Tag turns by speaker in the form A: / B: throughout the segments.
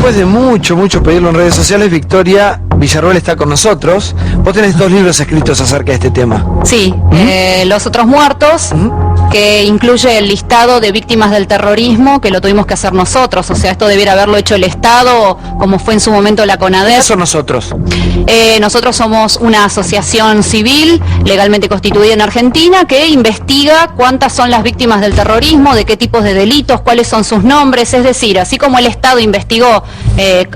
A: después de mucho pedirlo en redes sociales, Victoria Villarroel está con nosotros. Vos tenés 2 libros escritos acerca de este tema.
B: Sí, Los Otros Muertos, que incluye el listado de víctimas del terrorismo, que lo tuvimos que hacer nosotros. O sea, esto debiera haberlo hecho el Estado, como fue en su momento la CONADEP.
A: ¿Quiénes son nosotros?
B: Nosotros somos una asociación civil legalmente constituida en Argentina que investiga cuántas son las víctimas del terrorismo, de qué tipos de delitos, cuáles son sus nombres. Es decir, así como el Estado investigó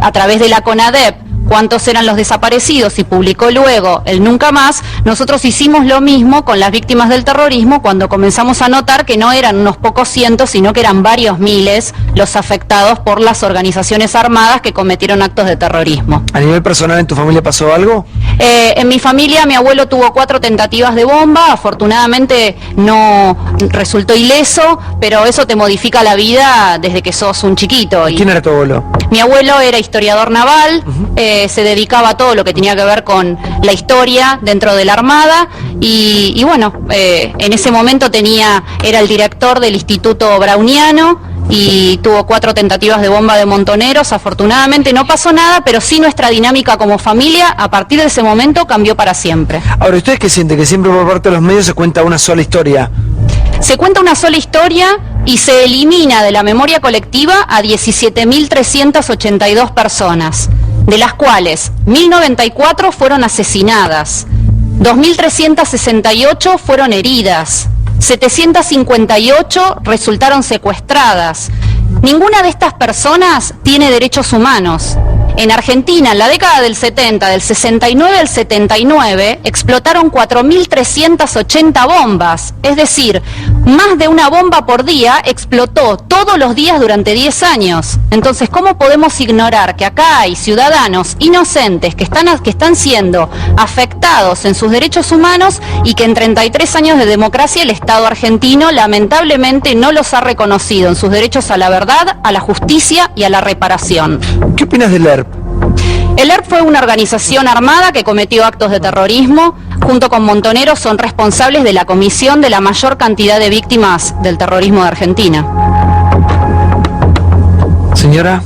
B: a través de la CONADEP cuántos eran los desaparecidos y publicó luego el nunca más, nosotros hicimos lo mismo con las víctimas del terrorismo cuando comenzamos a notar que no eran unos pocos cientos, sino que eran varios miles los afectados por las organizaciones armadas que cometieron actos de terrorismo.
A: ¿A nivel personal en tu familia pasó algo?
B: En mi familia mi abuelo tuvo 4 tentativas de bomba, afortunadamente no resultó ileso, pero eso te modifica la vida desde que sos un chiquito.
A: ¿Quién era tu abuelo?
B: Mi abuelo era historiador naval, se dedicaba a todo lo que tenía que ver con la historia dentro de la Armada y bueno, en ese momento era el director del Instituto Browniano y tuvo 4 tentativas de bomba de montoneros. Afortunadamente no pasó nada, pero sí nuestra dinámica como familia a partir de ese momento cambió para siempre.
A: Ahora, ¿ustedes qué sienten? Que siempre por parte de los medios se cuenta una sola historia.
B: Se cuenta una sola historia y se elimina de la memoria colectiva a 17.382 personas, de las cuales 1.094 fueron asesinadas, 2.368 fueron heridas, 758 resultaron secuestradas. Ninguna de estas personas tiene derechos humanos. En Argentina, en la década del 70, del 69 al 79, explotaron 4.380 bombas, es decir, más de una bomba por día explotó todos los días durante 10 años. Entonces, ¿cómo podemos ignorar que acá hay ciudadanos inocentes que están siendo afectados en sus derechos humanos y que en 33 años de democracia el Estado argentino lamentablemente no los ha reconocido en sus derechos a la verdad, a la justicia y a la reparación?
A: ¿Qué opinas del ERP?
B: El ERP fue una organización armada que cometió actos de terrorismo. Junto con Montoneros son responsables de la comisión de la mayor cantidad de víctimas del terrorismo de Argentina.
A: Señora.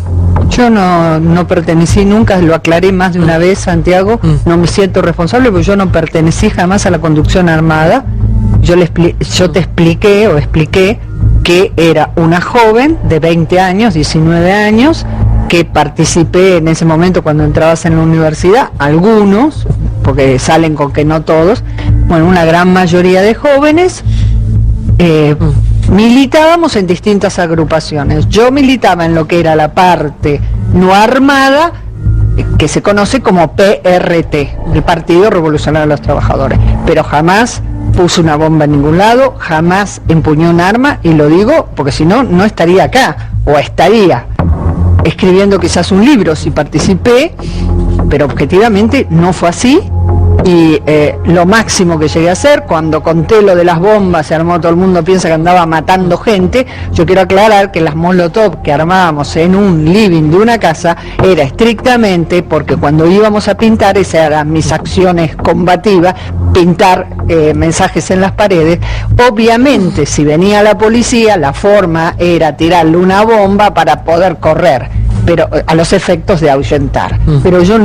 C: Yo no pertenecí nunca, lo aclaré más de una vez, Santiago, no me siento responsable porque yo no pertenecí jamás a la conducción armada. Yo te expliqué que era una joven de 20 años, 19 años, que participé en ese momento cuando entrabas en la universidad, algunos, porque salen con que no todos, bueno, una gran mayoría de jóvenes, militábamos en distintas agrupaciones. Yo militaba en lo que era la parte no armada, que se conoce como PRT, el Partido Revolucionario de los Trabajadores, pero jamás puse una bomba en ningún lado, jamás empuñé un arma, y lo digo porque si no, no estaría acá, o estaría escribiendo quizás un libro si participé, pero objetivamente no fue así. Y lo máximo que llegué a hacer, cuando conté lo de las bombas, se armó, todo el mundo piensa que andaba matando gente. Yo quiero aclarar que las molotov que armábamos en un living de una casa era estrictamente porque cuando íbamos a pintar, esas eran mis acciones combativas, pintar mensajes en las paredes. Obviamente, si venía la policía, la forma era tirarle una bomba para poder correr, pero a los efectos de ahuyentar. Pero yo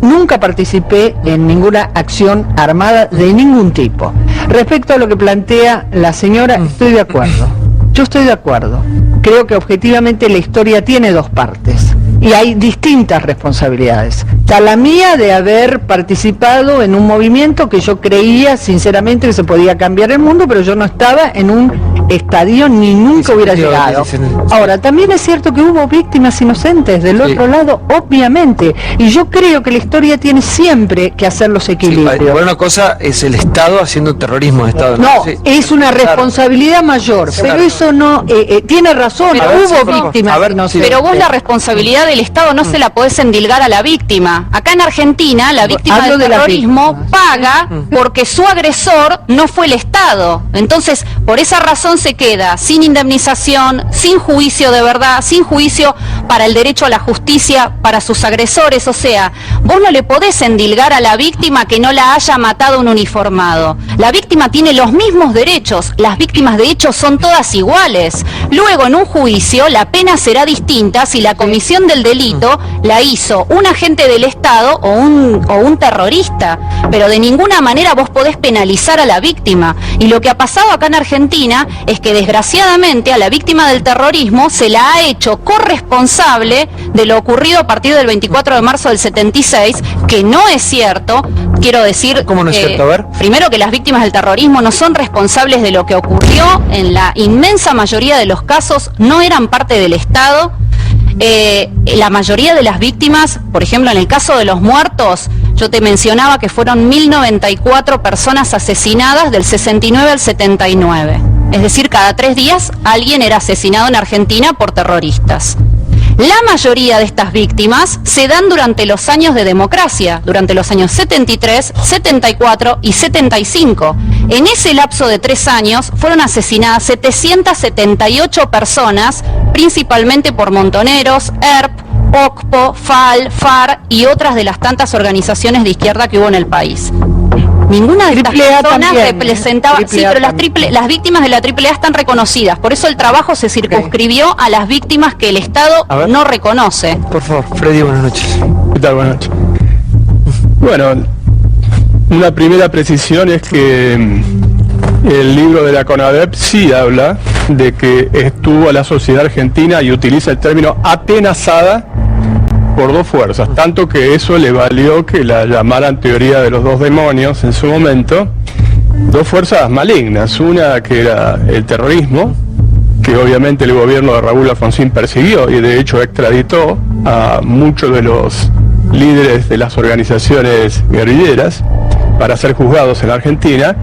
C: nunca participé en ninguna acción armada de ningún tipo. Respecto a lo que plantea la señora, estoy de acuerdo. Yo estoy de acuerdo. Creo que objetivamente la historia tiene 2 partes y hay distintas responsabilidades. Está la mía de haber participado en un movimiento que yo creía sinceramente que se podía cambiar el mundo, pero yo no estaba en un estadio ni nunca hubiera llegado. Ahora, también es cierto que hubo víctimas inocentes del otro lado, obviamente, y yo creo que la historia tiene siempre que hacer los equilibrios.
A: Bueno, una cosa es el Estado haciendo terrorismo de Estado.
C: No, es una responsabilidad mayor, pero eso no, tiene razón, hubo víctimas inocentes.
B: Pero vos la responsabilidad del Estado no se la podés endilgar a la víctima. víctima, acá en Argentina, la víctima
C: Hablo
B: del
C: de la
B: terrorismo
C: víctima.
B: paga porque su agresor no fue el Estado. Entonces, por esa razón se queda sin indemnización, sin juicio de verdad, sin juicio para el derecho a la justicia para sus agresores. O sea, vos no le podés endilgar a la víctima que no la haya matado un uniformado. La víctima tiene los mismos derechos, las víctimas de hecho son todas iguales. Luego, en un juicio, la pena será distinta si la comisión del delito la hizo un agente del Estado o un terrorista, pero de ninguna manera vos podés penalizar a la víctima. Y lo que ha pasado acá en Argentina es que desgraciadamente a la víctima del terrorismo se la ha hecho corresponsable de lo ocurrido a partir del 24 de marzo del 76, que no es cierto. Quiero decir,
A: ¿cómo no es cierto? A ver.
B: Primero, que las víctimas del terrorismo no son responsables de lo que ocurrió. En la inmensa mayoría de los casos no eran parte del Estado. La mayoría de las víctimas, por ejemplo, en el caso de los muertos, yo te mencionaba que fueron 1094 personas asesinadas del 69 al 79. Es decir, cada 3 días alguien era asesinado en Argentina por terroristas. La mayoría de estas víctimas se dan durante los años de democracia, durante los años 73, 74 y 75. En ese lapso de 3 años fueron asesinadas 778 personas, principalmente por montoneros, ERP, OCPO, FAL, FAR y otras de las tantas organizaciones de izquierda que hubo en el país. Ninguna de estas
C: AAA
B: personas
C: también,
B: representaba,
C: AAA
B: sí, pero
C: también.
B: las víctimas de la AAA están reconocidas, por eso el trabajo se circunscribió a las víctimas que el Estado
A: A ver.
B: no reconoce.
A: Por favor, Freddy, buenas noches.
D: ¿Qué tal? Buenas noches. Bueno, una primera precisión es que el libro de la CONADEP sí habla de que estuvo la sociedad argentina y utiliza el término atenazada por 2 fuerzas, tanto que eso le valió que la llamaran teoría de los 2 demonios en su momento, 2 fuerzas malignas, una que era el terrorismo, que obviamente el gobierno de Raúl Alfonsín persiguió y de hecho extraditó a muchos de los líderes de las organizaciones guerrilleras para ser juzgados en Argentina,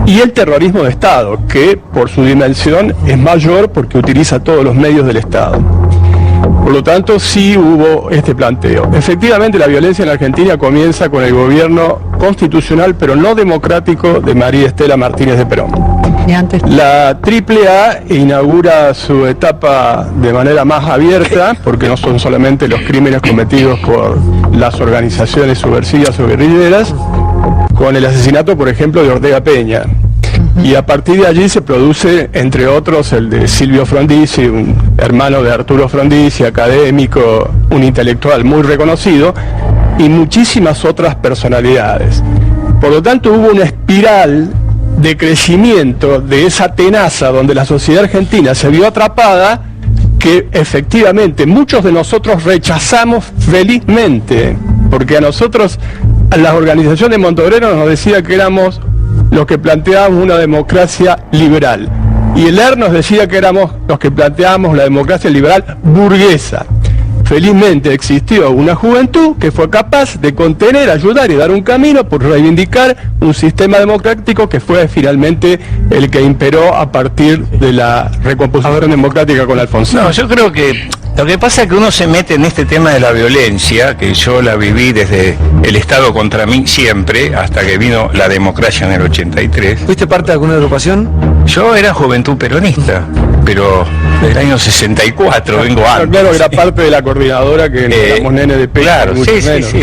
D: y el terrorismo de Estado, que por su dimensión es mayor porque utiliza todos los medios del Estado. Por lo tanto, sí hubo este planteo. Efectivamente, la violencia en Argentina comienza con el gobierno constitucional, pero no democrático, de María Estela Martínez de Perón.
C: Y antes,
D: La AAA inaugura su etapa de manera más abierta, porque no son solamente los crímenes cometidos por las organizaciones subversivas o guerrilleras, con el asesinato, por ejemplo, de Ortega Peña. Y a partir de allí se produce, entre otros, el de Silvio Frondizi, un hermano de Arturo Frondizi, académico, un intelectual muy reconocido, y muchísimas otras personalidades. Por lo tanto, hubo una espiral de crecimiento de esa tenaza donde la sociedad argentina se vio atrapada, que efectivamente muchos de nosotros rechazamos felizmente, porque a nosotros, a las organizaciones de Montobreros nos decía que éramos los que planteábamos una democracia liberal, y el ER nos decía que éramos los que planteábamos la democracia liberal burguesa. Felizmente existió una juventud que fue capaz de contener, ayudar y dar un camino por reivindicar un sistema democrático que fue finalmente el que imperó a partir de la recomposición democrática con Alfonsín.
E: No, yo creo que lo que pasa es que uno se mete en este tema de la violencia, que yo la viví desde el Estado contra mí siempre, hasta que vino la democracia en el 83.
A: ¿Fuiste parte de alguna agrupación?
E: Yo era Juventud Peronista, pero del año 64, vengo antes.
D: Claro, era parte de la coordinadora que éramos nene de pecho,
E: claro,
D: mucho
E: sí,
D: menos.
E: sí.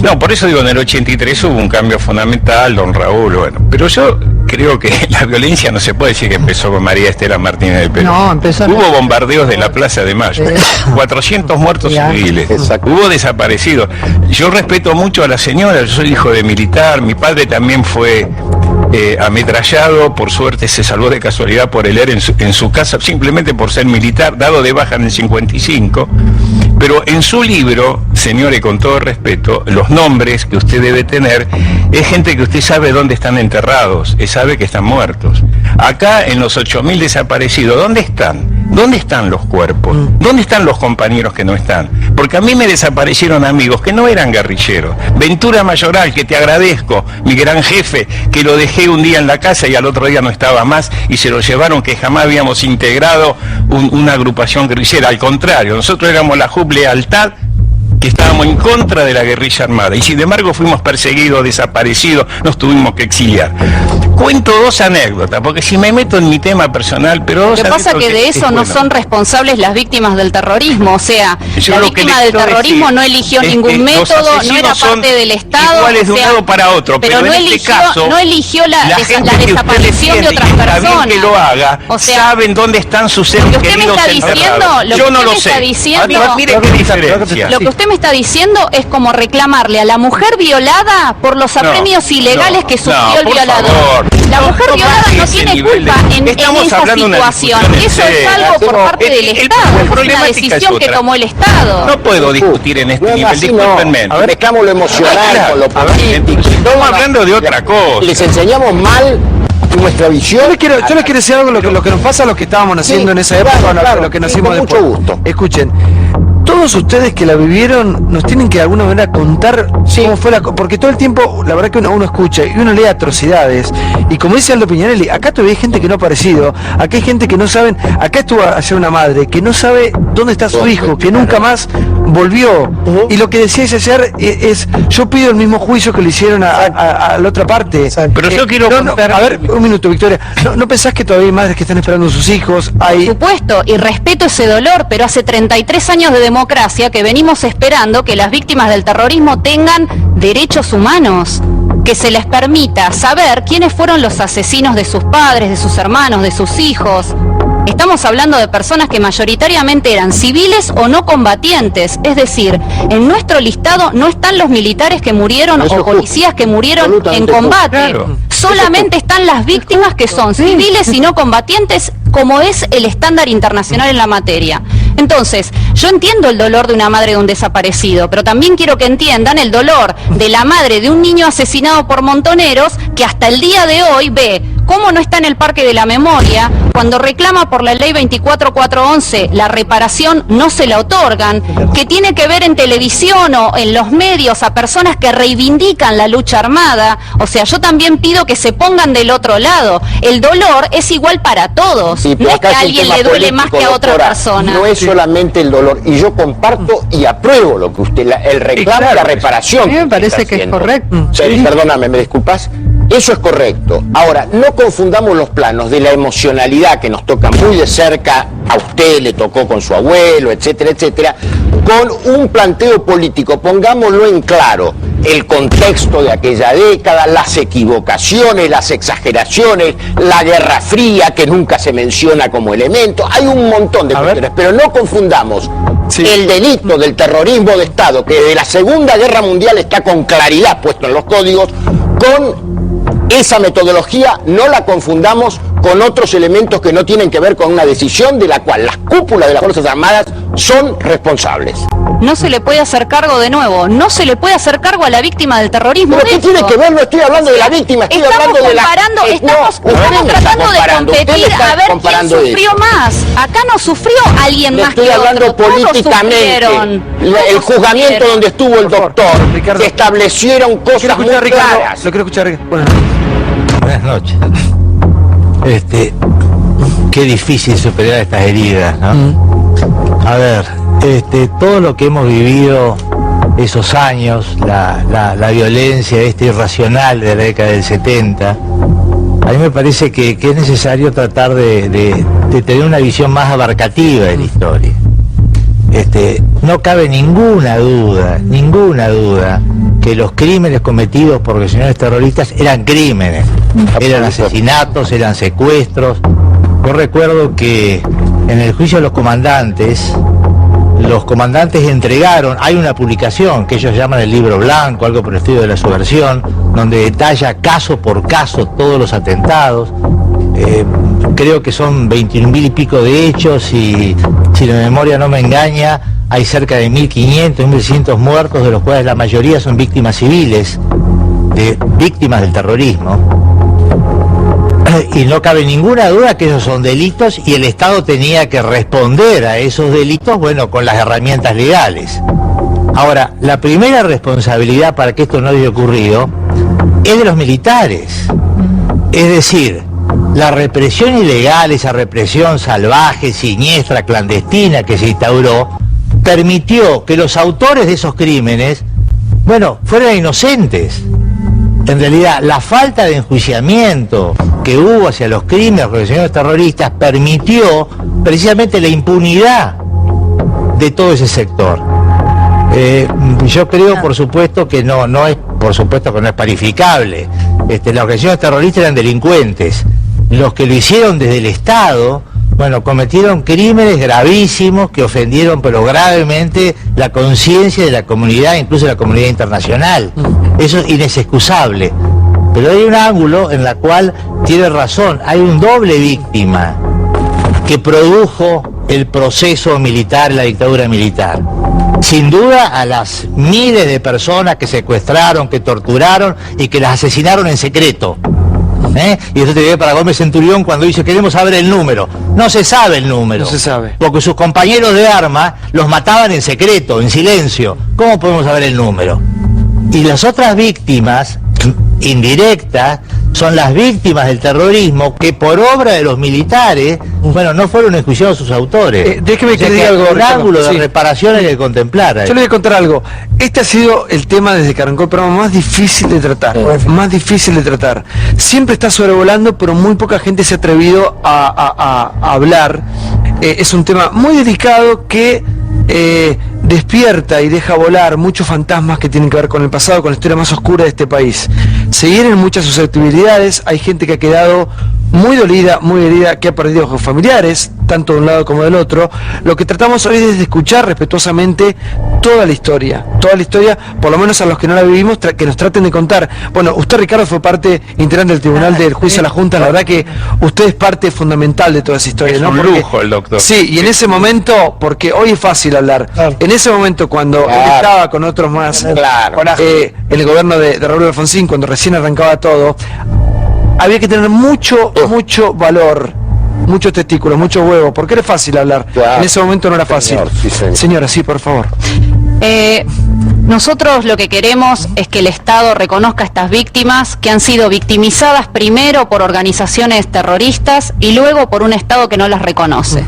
E: No, por eso digo, en el 83 hubo un cambio fundamental, don Raúl, bueno. Pero yo creo que la violencia no se puede decir que empezó con María Estela Martínez de Perón.
C: No, empezó-
E: Hubo bombardeos de la Plaza de Mayo, 400 muertos
C: Ya.
E: civiles, hubo desaparecidos. Yo respeto mucho a la señora, yo soy hijo de militar, mi padre también fue ametrallado, por suerte se salvó de casualidad por el ER en su casa, simplemente por ser militar, dado de baja en el 55. Pero en su libro, señores, con todo respeto, los nombres que usted debe tener es gente que usted sabe dónde están enterrados, sabe que están muertos. Acá, en los 8.000 desaparecidos, ¿dónde están? ¿Dónde están los cuerpos? ¿Dónde están los compañeros que no están? Porque a mí me desaparecieron amigos que no eran guerrilleros. Ventura Mayoral, que te agradezco, mi gran jefe, que lo dejé un día en la casa y al otro día no estaba más y se lo llevaron, que jamás habíamos integrado una agrupación guerrillera. Al contrario, nosotros éramos la JUP Lealtad que estábamos en contra de la guerrilla armada y sin embargo fuimos perseguidos, desaparecidos, nos tuvimos que exiliar. Cuento dos anécdotas, porque si me meto en mi tema personal, pero
B: Lo que pasa es que de eso no son responsables las víctimas del terrorismo, o sea, la víctima del terrorismo no eligió ningún método, no era parte del Estado,
E: iguales de un lado para otro,
B: pero no eligió la desaparición de otras personas.
E: Que lo haga,
B: o sea,
E: saben dónde están sus seres queridos enterrados. Yo no lo sé. Mire qué diferencia.
B: Lo que usted me está diciendo es como reclamarle a la mujer violada por los apremios ilegales que sufrió el violador. La mujer violada no tiene culpa en esa situación. Eso es algo por parte del Estado. Es una decisión que tomó el Estado.
E: No puedo discutir en este nivel, discúlpenme.
F: A ver, mezclamos lo emocional con lo político.
E: Estamos hablando de otra cosa.
F: Les enseñamos mal nuestra visión.
A: Yo les quiero decir algo, lo que nos pasa a los que estábamos naciendo en esa época, lo que nacimos después.
F: Mucho gusto.
A: Escuchen, todos ustedes que la vivieron nos tienen que de alguna manera contar cómo fue porque todo el tiempo, la verdad que uno escucha y uno lee atrocidades, y como dice Aldo Piñarelli, acá todavía hay gente que no ha aparecido, acá hay gente que no saben, acá estuvo ayer una madre que no sabe dónde está su hijo, que nunca más volvió, y lo que decíais ayer es yo pido el mismo juicio que le hicieron a la otra parte.
E: Pero yo quiero
A: a ver, un minuto, Victoria, ¿no pensás que todavía hay madres que están esperando a sus hijos?
B: Por supuesto, y respeto ese dolor, pero hace 33 años de democracia que venimos esperando que las víctimas del terrorismo tengan derechos humanos, que se les permita saber quiénes fueron los asesinos de sus padres, de sus hermanos, de sus hijos. Estamos hablando de personas que mayoritariamente eran civiles o no combatientes, es decir, en nuestro listado no están los militares que murieron o policías que murieron en combate. Claro. Solamente están las víctimas que son civiles y no combatientes, como es el estándar internacional en la materia. Entonces, yo entiendo el dolor de una madre de un desaparecido, pero también quiero que entiendan el dolor de la madre de un niño asesinado por montoneros que hasta el día de hoy ve cómo no está en el Parque de la Memoria, cuando reclama por la ley 24411 la reparación no se la otorgan, que tiene que ver en televisión o en los medios a personas que reivindican la lucha armada. O sea, yo también pido que se pongan del otro lado. El dolor es igual para todos, sí, no es que a alguien le duele más que a otra persona.
F: No es solamente el dolor, y yo comparto y apruebo lo que usted, el reclamo de la reparación.
C: A mí me parece que es correcto.
F: Sí. Perdóname, ¿me disculpas? Eso es correcto. Ahora, no confundamos los planos de la emocionalidad que nos toca muy de cerca, a usted le tocó con su abuelo, etcétera, etcétera, con un planteo político. Pongámoslo en claro, el contexto de aquella década, las equivocaciones, las exageraciones, la Guerra Fría, que nunca se menciona como elemento. Hay un montón de cuestiones, pero no confundamos el delito del terrorismo de Estado, que desde la Segunda Guerra Mundial está con claridad puesto en los códigos, con esa metodología. No la confundamos con otros elementos que no tienen que ver con una decisión de la cual las cúpulas de las Fuerzas Armadas son responsables.
B: No se le puede hacer cargo de nuevo, no se le puede hacer cargo a la víctima del terrorismo.
F: ¿Pero qué tiene que ver? No estoy hablando de la víctima, estoy hablando de la...
B: Estamos tratando de competir a ver quién sufrió más. Acá no sufrió alguien más que otro.
F: Estoy hablando políticamente. El juzgamiento donde estuvo el doctor, se establecieron cosas muy claras.
A: Lo quiero escuchar.
G: Buenas noches. Qué difícil superar estas heridas, ¿no? A ver, todo lo que hemos vivido esos años, la violencia irracional de la década del 70, a mí me parece que es necesario tratar de tener una visión más abarcativa de la historia. No cabe ninguna duda que los crímenes cometidos por los señores terroristas eran crímenes, eran asesinatos, eran secuestros. Yo recuerdo que en el juicio de los comandantes entregaron, hay una publicación que ellos llaman el libro blanco, algo por el estilo de la subversión, donde detalla caso por caso todos los atentados. Creo que son 21.000 y pico de hechos, y si la memoria no me engaña, hay cerca de 1.500, 1.600 muertos, de los cuales la mayoría son víctimas civiles, víctimas del terrorismo. Y no cabe ninguna duda que esos son delitos, y el Estado tenía que responder a esos delitos, bueno, con las herramientas legales. Ahora, la primera responsabilidad para que esto no haya ocurrido es de los militares. Es decir, la represión ilegal, esa represión salvaje, siniestra, clandestina que se instauró, permitió que los autores de esos crímenes, bueno, fueran inocentes. En realidad, la falta de enjuiciamiento que hubo hacia los crímenes organizados terroristas permitió precisamente la impunidad de todo ese sector. Yo creo, por supuesto, que no es parificable. Las organizaciones terroristas eran delincuentes. Los que lo hicieron desde el Estado, bueno, cometieron crímenes gravísimos que ofendieron pero gravemente la conciencia de la comunidad, incluso de la comunidad internacional. Eso es inexcusable. Pero hay un ángulo en la cual tiene razón, hay un doble víctima que produjo el proceso militar, la dictadura militar. Sin duda a las miles de personas que secuestraron, que torturaron y que las asesinaron en secreto. Y eso te viene para Gómez Centurión cuando dice queremos saber el número. No se sabe el número.
A: No se sabe.
G: Porque sus compañeros de armas los mataban en secreto, en silencio. ¿Cómo podemos saber el número? Y las otras víctimas indirectas son las víctimas del terrorismo que por obra de los militares, bueno, no fueron enjuiciados sus autores.
A: Déjeme que le diga algo,
G: un ángulo de
A: sí.
G: reparación hay que contemplar.
A: Yo le voy a contar algo. Este ha sido el tema desde que arrancó el programa más difícil de tratar. Más difícil de tratar. Siempre está sobrevolando, pero muy poca gente se ha atrevido a hablar. Es un tema muy delicado que despierta y deja volar muchos fantasmas que tienen que ver con el pasado, con la historia más oscura de este país. Se hieren muchas susceptibilidades, hay gente que ha quedado muy dolida, muy herida, que ha perdido ojos familiares, tanto de un lado como del otro. Lo que tratamos hoy es de escuchar respetuosamente toda la historia, por lo menos a los que no la vivimos, que nos traten de contar. Bueno, usted, Ricardo, fue parte integrante del Tribunal del Juicio a la Junta, la verdad que usted es parte fundamental de toda esa historia,
E: es
A: ¿no?
E: un lujo el doctor.
A: Sí, y en ese momento, porque hoy es fácil hablar, en ese momento cuando él estaba con otros más, en el gobierno de Raúl Alfonsín, cuando recién arrancaba todo, había que tener mucho valor, muchos testículos, mucho huevo, porque era fácil hablar. En ese momento no era fácil. Señora, sí, por favor.
B: Nosotros lo que queremos es que el Estado reconozca a estas víctimas que han sido victimizadas primero por organizaciones terroristas y luego por un Estado que no las reconoce.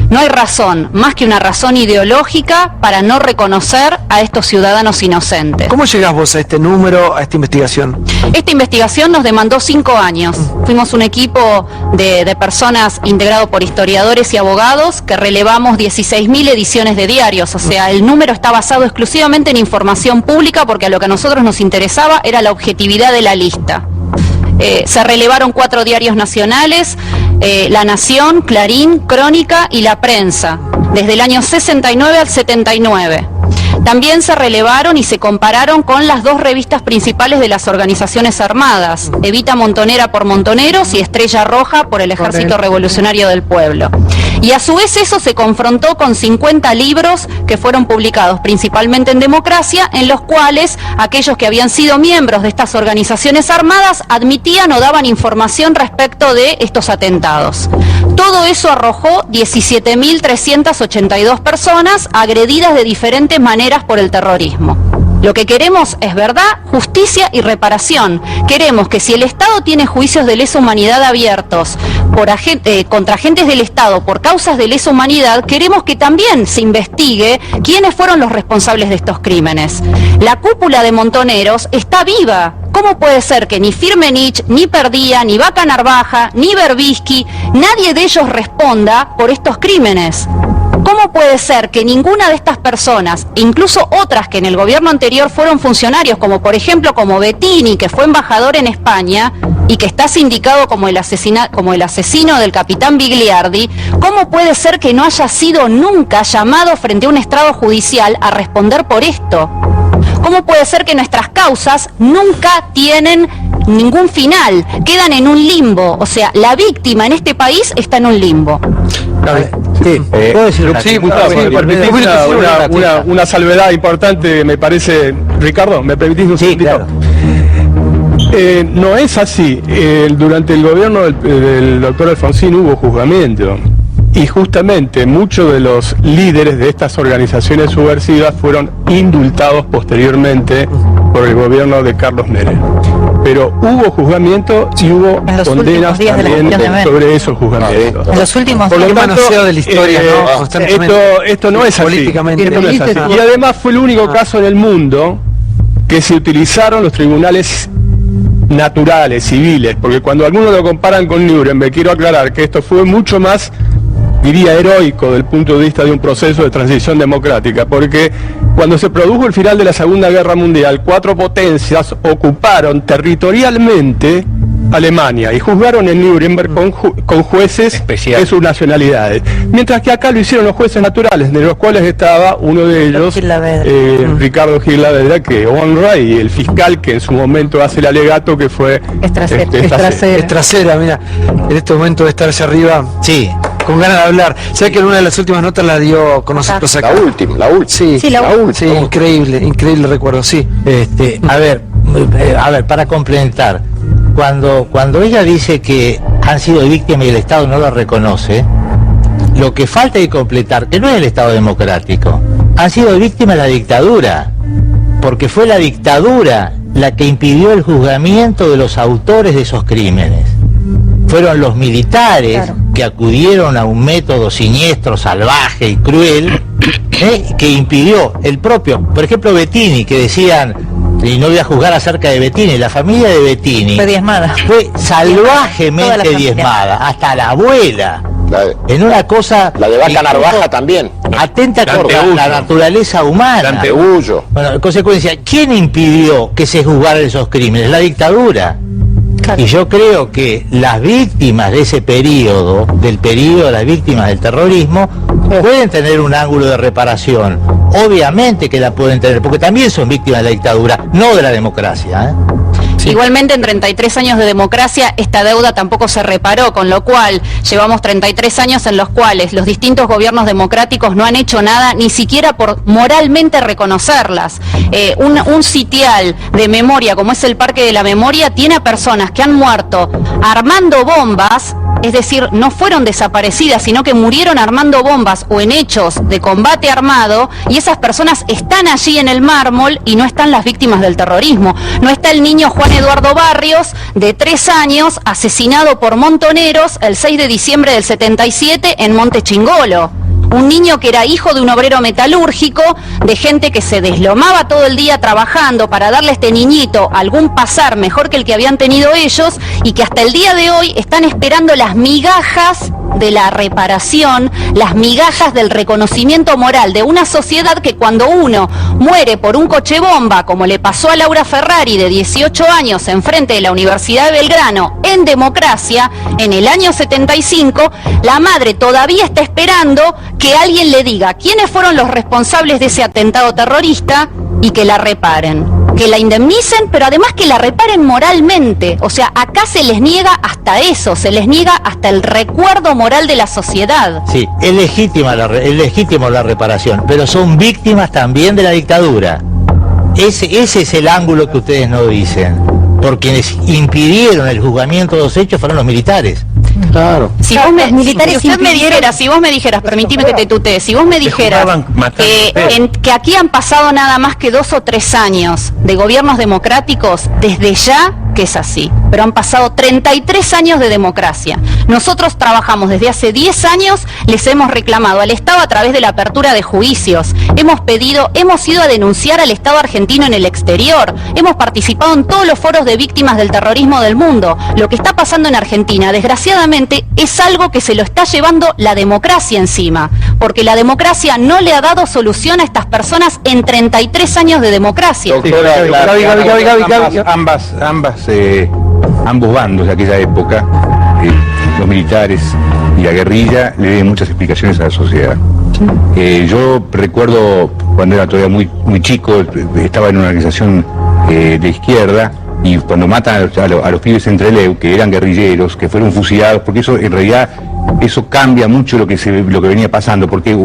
B: No hay razón, más que una razón ideológica, para no reconocer a estos ciudadanos inocentes.
A: ¿Cómo llegás vos a este número, a esta investigación?
B: Esta investigación nos demandó 5 años. Fuimos un equipo de personas integrado por historiadores y abogados que relevamos 16.000 ediciones de diarios. O sea, el número está basado exclusivamente en información pública porque a lo que a nosotros nos interesaba era la objetividad de la lista. Se relevaron 4 diarios nacionales, La Nación, Clarín, Crónica y La Prensa, desde el año 69 al 79. También se relevaron y se compararon con las 2 revistas principales de las organizaciones armadas, Evita Montonera por Montoneros y Estrella Roja por el Ejército Revolucionario del Pueblo. Y a su vez eso se confrontó con 50 libros que fueron publicados principalmente en Democracia, en los cuales aquellos que habían sido miembros de estas organizaciones armadas admitían o daban información respecto de estos atentados. Todo eso arrojó 17.382 personas agredidas de diferentes maneras por el terrorismo. Lo que queremos es verdad, justicia y reparación. Queremos que si el Estado tiene juicios de lesa humanidad abiertos contra agentes del Estado por causas de lesa humanidad, queremos que también se investigue quiénes fueron los responsables de estos crímenes. La cúpula de Montoneros está viva. ¿Cómo puede ser que ni Firmenich, ni Perdía, ni Vaca Narvaja, ni Berbisky, nadie de ellos responda por estos crímenes? ¿Cómo puede ser que ninguna de estas personas, incluso otras que en el gobierno anterior fueron funcionarios, como por ejemplo como Bettini, que fue embajador en España y que está sindicado como el asesino del capitán Bigliardi, cómo puede ser que no haya sido nunca llamado frente a un estrado judicial a responder por esto? ¿Cómo puede ser que nuestras causas nunca tienen ningún final? Quedan en un limbo. O sea, la víctima en este país está en un limbo.
G: ¿Puedo decir
D: una salvedad importante, me parece, Ricardo? ¿Me permitís un segundito?
G: Claro.
D: No es así. Durante el gobierno del doctor Alfonsín hubo juzgamiento. Y justamente muchos de los líderes de estas organizaciones subversivas fueron indultados posteriormente por el gobierno de Carlos Menem. pero hubo juzgamiento y hubo
H: En los
D: condenas
H: últimos días de la
D: también
H: gestión de Menem.
D: sobre esos juzgamientos.
H: En los últimos
D: Por lo
H: días.
D: tanto,
A: manoseado de la historia, ¿no? Constantemente.
D: esto no es así.
A: Políticamente.
D: Esto no es así. Y además fue el único caso en el mundo que se utilizaron los tribunales naturales, civiles, porque cuando algunos lo comparan con Nuremberg, quiero aclarar que esto fue mucho más, diría, heroico del punto de vista de un proceso de transición democrática, porque cuando se produjo el final de la Segunda Guerra Mundial, 4 potencias ocuparon territorialmente Alemania y juzgaron en Nuremberg con jueces
E: Especial.
D: de sus nacionalidades, mientras que acá lo hicieron los jueces naturales, de los cuales estaba uno de ellos,
H: Gil Lavedra.
D: Ricardo Gil Lavedra, que honra, y el fiscal que en su momento hace el alegato, que fue
H: Estracera.
D: Estracera.
A: Es trasera, mira, en este momento de estar hacia arriba,
G: Sí,
A: con ganas de hablar. Sé que en una de las últimas notas la dio con nosotros acá.
F: La última.
A: Sí,
H: Sí, la
F: última.
A: sí, increíble recuerdo, sí.
G: a ver, para complementar, cuando ella dice que han sido víctimas y el Estado no lo reconoce, lo que falta de completar, que no es el Estado democrático, han sido víctimas de la dictadura, porque fue la dictadura la que impidió el juzgamiento de los autores de esos crímenes. Fueron los militares que acudieron a un método siniestro, salvaje y cruel, que impidió el propio, por ejemplo, Bettini, que decían, y no voy a juzgar acerca de Bettini, la familia de Bettini
H: Fue diezmada.
G: fue
H: Toda la
G: salvajemente
H: familia.
G: diezmada, hasta la abuela,
F: La
G: en una cosa...
F: de Vaca
G: incluso
F: Narvaja también.
G: atenta contra
E: Dante
G: la
E: Ullo.
G: naturaleza humana.
E: Dante
F: Ullo.
G: Bueno, en consecuencia, ¿quién impidió que se juzgaran esos crímenes? La dictadura.
H: Claro.
G: Y yo creo que las víctimas de ese periodo, del periodo de las víctimas del terrorismo, pueden tener un ángulo de reparación. Obviamente que la pueden tener, porque también son víctimas de la dictadura, no de la democracia, ¿eh?
B: Igualmente, en 33 años de democracia, esta deuda tampoco se reparó, con lo cual llevamos 33 años en los cuales los distintos gobiernos democráticos no han hecho nada, ni siquiera por moralmente reconocerlas. Un sitial de memoria, como es el Parque de la Memoria, tiene a personas que han muerto armando bombas, es decir, no fueron desaparecidas, sino que murieron armando bombas o en hechos de combate armado, y esas personas están allí en el mármol y no están las víctimas del terrorismo. No está el niño Juan Eduardo Barrios, de 3 años, asesinado por montoneros el 6 de diciembre del 77 en Monte Chingolo. Un niño que era hijo de un obrero metalúrgico, de gente que se deslomaba todo el día trabajando para darle a este niñito algún pasar mejor que el que habían tenido ellos, y que hasta el día de hoy están esperando las migajas de la reparación, las migajas del reconocimiento moral de una sociedad que cuando uno muere por un coche bomba, como le pasó a Laura Ferrari de 18 años enfrente de la Universidad de Belgrano, en democracia, en el año 75, la madre todavía está esperando que alguien le diga quiénes fueron los responsables de ese atentado terrorista y que la reparen, que la indemnicen, pero además que la reparen moralmente. O sea, acá se les niega hasta eso, se les niega hasta el recuerdo moral de la sociedad.
G: Sí, es legítimo la reparación, pero son víctimas también de la dictadura. Ese es el ángulo que ustedes no dicen. Por quienes impidieron el juzgamiento de los hechos fueron los militares.
A: Claro.
B: Si vos me, si vos me dijeras, permitime que te tutee, si vos me dijeras
E: juzgaban matando
B: que aquí han pasado nada más que 2 o 3 años de gobiernos democráticos, desde ya que es así, pero han pasado 33 años de democracia. Nosotros trabajamos desde hace 10 años, les hemos reclamado al Estado a través de la apertura de juicios, hemos ido a denunciar al Estado argentino en el exterior, hemos participado en todos los foros de víctimas del terrorismo del mundo. Lo que está pasando en Argentina, desgraciadamente, es algo que se lo está llevando la democracia encima, porque la democracia no le ha dado solución a estas personas en 33 años de democracia.
A: Gaby.
I: Ambos bandos de aquella época, los militares y la guerrilla, le deben muchas explicaciones a la sociedad. Yo recuerdo cuando era todavía muy chico, estaba en una organización de izquierda, y cuando matan a los pibes en Trelew, que eran guerrilleros, que fueron fusilados, porque eso en realidad eso cambia mucho lo que venía pasando, porque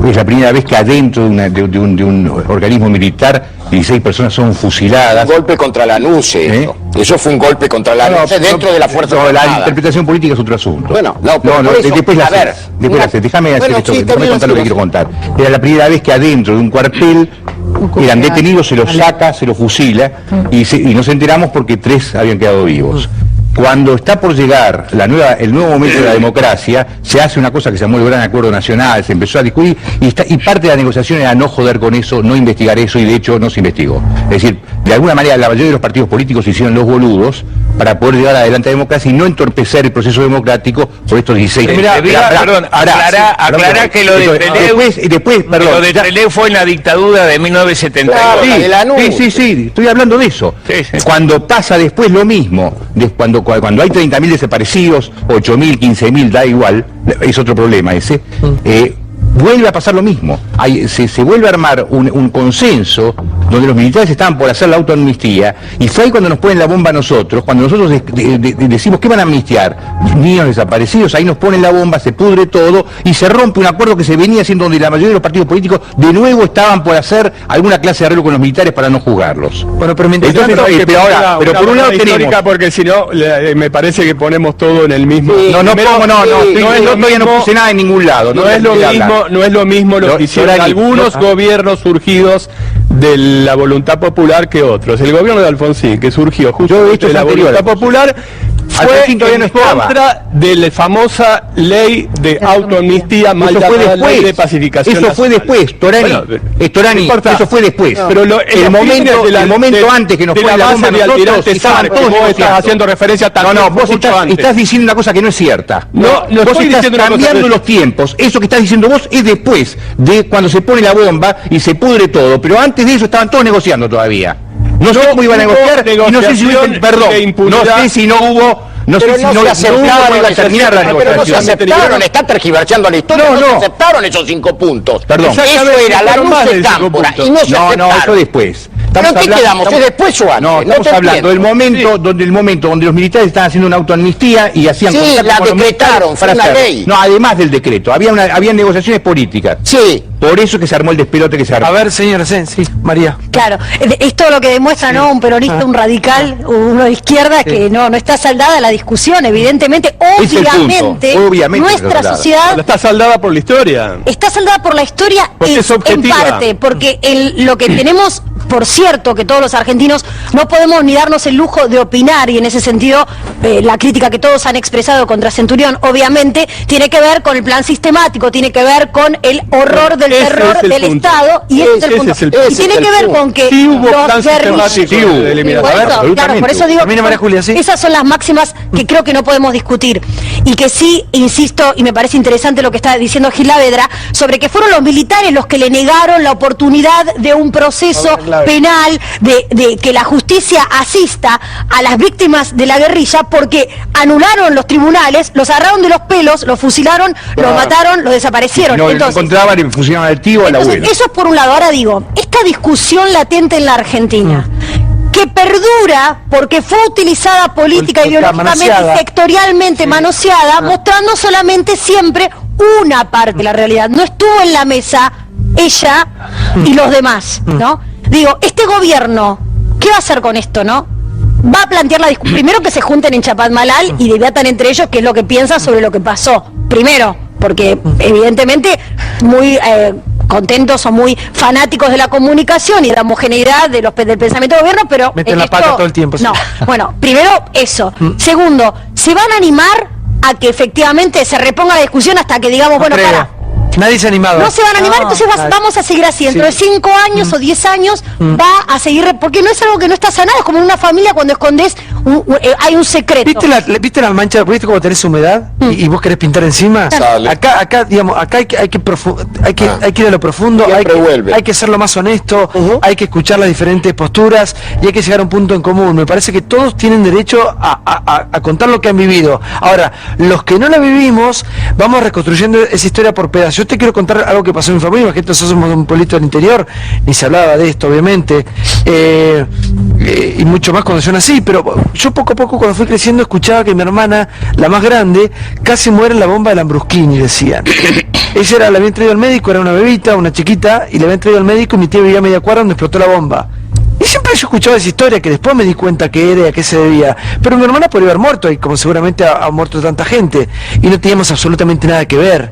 I: es la primera vez que adentro de un organismo militar 16 personas son fusiladas.
F: Un golpe contra la NUCE. Eso fue un golpe contra la NUCE dentro de la Fuerza Armada.
I: La interpretación política es otro asunto.
F: Bueno, después
I: déjame hacer esto, déjame contar lo que quiero contar. Era la primera vez que adentro de un cuartel eran detenidos, se los saca, se los fusila, y nos enteramos porque 3 habían quedado vivos. Cuando está por llegar el nuevo momento de la democracia, se hace una cosa que se llamó el Gran Acuerdo Nacional, se empezó a discutir, y parte de la negociación era no joder con eso, no investigar eso, y de hecho no se investigó. Es decir, de alguna manera la mayoría de los partidos políticos hicieron los boludos para poder llevar adelante la democracia y no entorpecer el proceso democrático por estos 16
E: Aclará que lo de Trelew fue en la dictadura de 1972.
I: Sí, estoy hablando de eso. Sí. Cuando pasa después lo mismo, cuando hay 30.000 desaparecidos, 8.000, 15.000, da igual, es otro problema ese, vuelve a pasar lo mismo. Se vuelve a armar un consenso donde los militares estaban por hacer la autoamnistía, y fue ahí cuando nos ponen la bomba a nosotros, cuando nosotros decimos que van a amnistiar niños desaparecidos, ahí nos ponen la bomba, se pudre todo y se rompe un acuerdo que se venía haciendo, donde la mayoría de los partidos políticos de nuevo estaban por hacer alguna clase de arreglo con los militares para no juzgarlos.
A: Bueno, pero
D: pero por un lado tenemos, porque si no me parece que ponemos todo en el mismo.
I: No puse nada en ningún lado.
D: No es lo mismo lo que hicieron algunos gobiernos surgidos de la voluntad popular que otros. El gobierno de Alfonsín, que surgió justo de la voluntad popular, fue en contra de la famosa ley de autoamnistía, mal llamada ley de pacificación.
I: Eso fue después, Torani, eso fue después.
D: Pero
I: el momento antes que nos fue la bomba a nosotros, estaban todos
D: negociando. Haciendo referencia a
I: vos estás diciendo una cosa que no es cierta.
D: No estoy diciendo
I: cambiando los tiempos. Eso que estás diciendo vos es después de cuando se pone la bomba y se pudre todo, pero antes de eso estaban todos negociando todavía. No sé cómo iban a negociar, y no sé si hubo, no sé si no iba a terminar la negociación.
F: Pero no se aceptaron, está tergiversando la historia, no se aceptaron esos 5 puntos.
I: Perdón.
F: Eso era la luz de Cámpora, y no se aceptaron.
I: Eso después.
F: ¿Pero en qué quedamos? ¿Es después o antes?
I: No, estamos hablando del momento donde los militares estaban haciendo una autoamnistía y hacían
F: la decretaron, fue una ley.
I: No, además del decreto, había negociaciones políticas.
F: Sí.
I: Por eso que se armó el despelote que se armó.
A: A ver, señora sí, María.
H: Claro, esto lo que demuestra, ¿no? Un peronista, un radical, uno de izquierda, que no está saldada la discusión, evidentemente, obviamente nuestra sociedad
D: está saldada por la historia.
H: Está saldada por la historia en parte, porque lo que tenemos, por cierto, que todos los argentinos no podemos ni darnos el lujo de opinar, y en ese sentido la crítica que todos han expresado contra Centurión, obviamente, tiene que ver con el plan sistemático, tiene que ver con el horror del terror del Estado, y ese es el punto. Y tiene que ver con que los guerrilleros, claro, por eso digo, esas son las máximas que creo que no podemos discutir, y que sí, insisto, y me parece interesante lo que está diciendo Gil Lavedra, sobre que fueron los militares los que le negaron la oportunidad de un proceso penal, de que la justicia asista a las víctimas de la guerrilla, porque anularon los tribunales, los agarraron de los pelos, los fusilaron, los mataron, los desaparecieron.
I: Entonces, encontraban y fusilaban al tío o al abuelo.
H: Eso es por un lado. Ahora digo, esta discusión latente en la Argentina, que perdura porque fue utilizada política, ideológicamente y sectorialmente manoseada, mostrando solamente siempre una parte de la realidad. No estuvo en la mesa ella y los demás, ¿no? Digo, este gobierno, ¿qué va a hacer con esto, no? Va a plantear la discusión, primero que se junten en Chapadmalal y debatan entre ellos qué es lo que piensan sobre lo que pasó. Primero, porque evidentemente muy contentos o muy fanáticos de la comunicación y de la homogeneidad del pensamiento del gobierno, pero
A: meten la pata todo el tiempo.
H: No, bueno, primero eso. Segundo, ¿se van a animar a que efectivamente se reponga la discusión hasta que digamos, bueno, para?
A: Nadie se ha animado.
H: No se van a animar, entonces vamos a seguir así. Dentro de 5 años o 10 años va a seguir, porque no es algo que no está sanado, es como en una familia cuando escondes, hay un secreto.
A: ¿Viste la mancha? ¿Viste cómo tenés humedad y vos querés pintar encima? Acá digamos, acá hay que ir a lo profundo, hay que ser lo más honesto, hay que escuchar las diferentes posturas y hay que llegar a un punto en común. Me parece que todos tienen derecho a contar lo que han vivido. Ahora, los que no la vivimos, vamos reconstruyendo esa historia por pedazos. Yo te quiero contar algo que pasó en mi familia, que nosotros somos un pueblito del interior, ni se hablaba de esto, obviamente, y mucho más cuando yo nací, pero yo poco a poco, cuando fui creciendo, escuchaba que mi hermana, la más grande, casi muere en la bomba de Lambrusquini, decían. Ella la habían traído al médico, era una bebita, una chiquita, y la habían traído al médico, y mi tía vivía a media cuadra donde explotó la bomba. Y siempre yo escuchaba esa historia, que después me di cuenta que era y a qué se debía. Pero mi hermana podría haber muerto, y como seguramente ha muerto tanta gente, y no teníamos absolutamente nada que ver.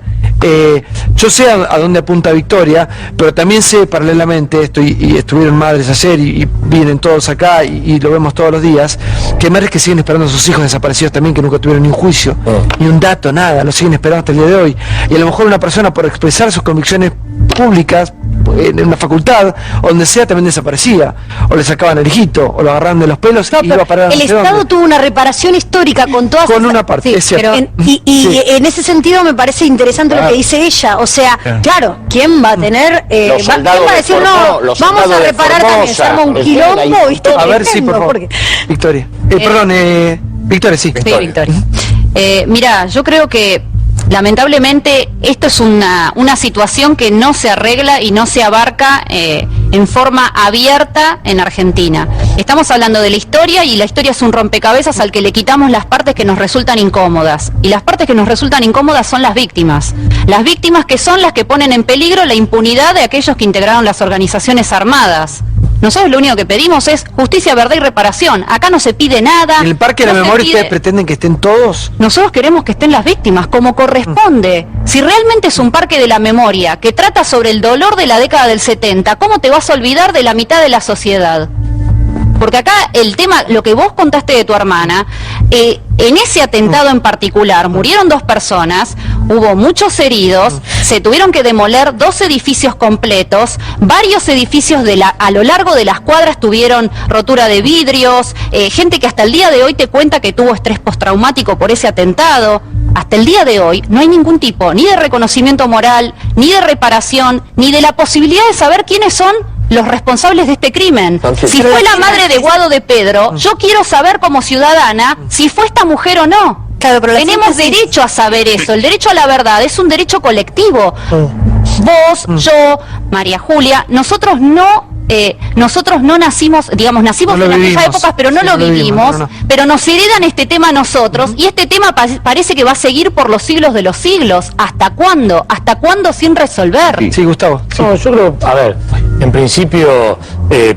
A: Yo sé a dónde apunta Victoria, pero también sé paralelamente esto, y estuvieron madres ayer y vienen todos acá y lo vemos todos los días, que hay madres que siguen esperando a sus hijos desaparecidos también, que nunca tuvieron ni un juicio, ni un dato, nada, lo siguen esperando hasta el día de hoy. Y a lo mejor una persona, por expresar sus convicciones públicas en una facultad o donde sea, también desaparecía, o le sacaban el hijito, o lo agarraban de los pelos y iba a parar a
H: el Estado tuvo una reparación histórica con todas
A: una parte, es cierto.
H: En ese sentido me parece interesante lo que dice ella, o sea, claro, ¿quién va a tener ¿quién va a decir no, vamos a reparar también, se arma un quilombo? ¿Viste?
A: A ver, sí, por favor, Victoria, perdón, Victoria, sí.
B: Sí, Victoria. Mira, yo creo que lamentablemente esto es una situación que no se arregla y no se abarca en forma abierta en Argentina. Estamos hablando de la historia, y la historia es un rompecabezas al que le quitamos las partes que nos resultan incómodas. Y las partes que nos resultan incómodas son las víctimas. Las víctimas, que son las que ponen en peligro la impunidad de aquellos que integraron las organizaciones armadas. Nosotros lo único que pedimos es justicia, verdad y reparación. Acá no se pide nada.
A: ¿En el Parque de la Memoria ustedes pretenden que estén todos?
B: Nosotros queremos que estén las víctimas, como corresponde. Si realmente es un Parque de la Memoria que trata sobre el dolor de la década del 70, ¿cómo te vas a olvidar de la mitad de la sociedad? Porque acá el tema, lo que vos contaste de tu hermana, en ese atentado en particular murieron 2 personas, hubo muchos heridos, se tuvieron que demoler 2 edificios completos, varios edificios a lo largo de las cuadras tuvieron rotura de vidrios, gente que hasta el día de hoy te cuenta que tuvo estrés postraumático por ese atentado. Hasta el día de hoy no hay ningún tipo ni de reconocimiento moral, ni de reparación, ni de la posibilidad de saber quiénes son los responsables de este crimen. Si fue la madre de Guado de Pedro, yo quiero saber como ciudadana si fue esta mujer o no.
H: Claro, pero
B: tenemos derecho a saber eso. El derecho a la verdad es un derecho colectivo. Vos, yo, María Julia, nosotros no nacimos, digamos, nacimos en aquellas épocas, pero no lo vivimos, pero nos heredan este tema a nosotros, y este tema parece que va a seguir por los siglos de los siglos. ¿Hasta cuándo? ¿Hasta cuándo sin resolver?
A: Sí, Gustavo. Sí.
J: No, yo creo, a ver, en principio,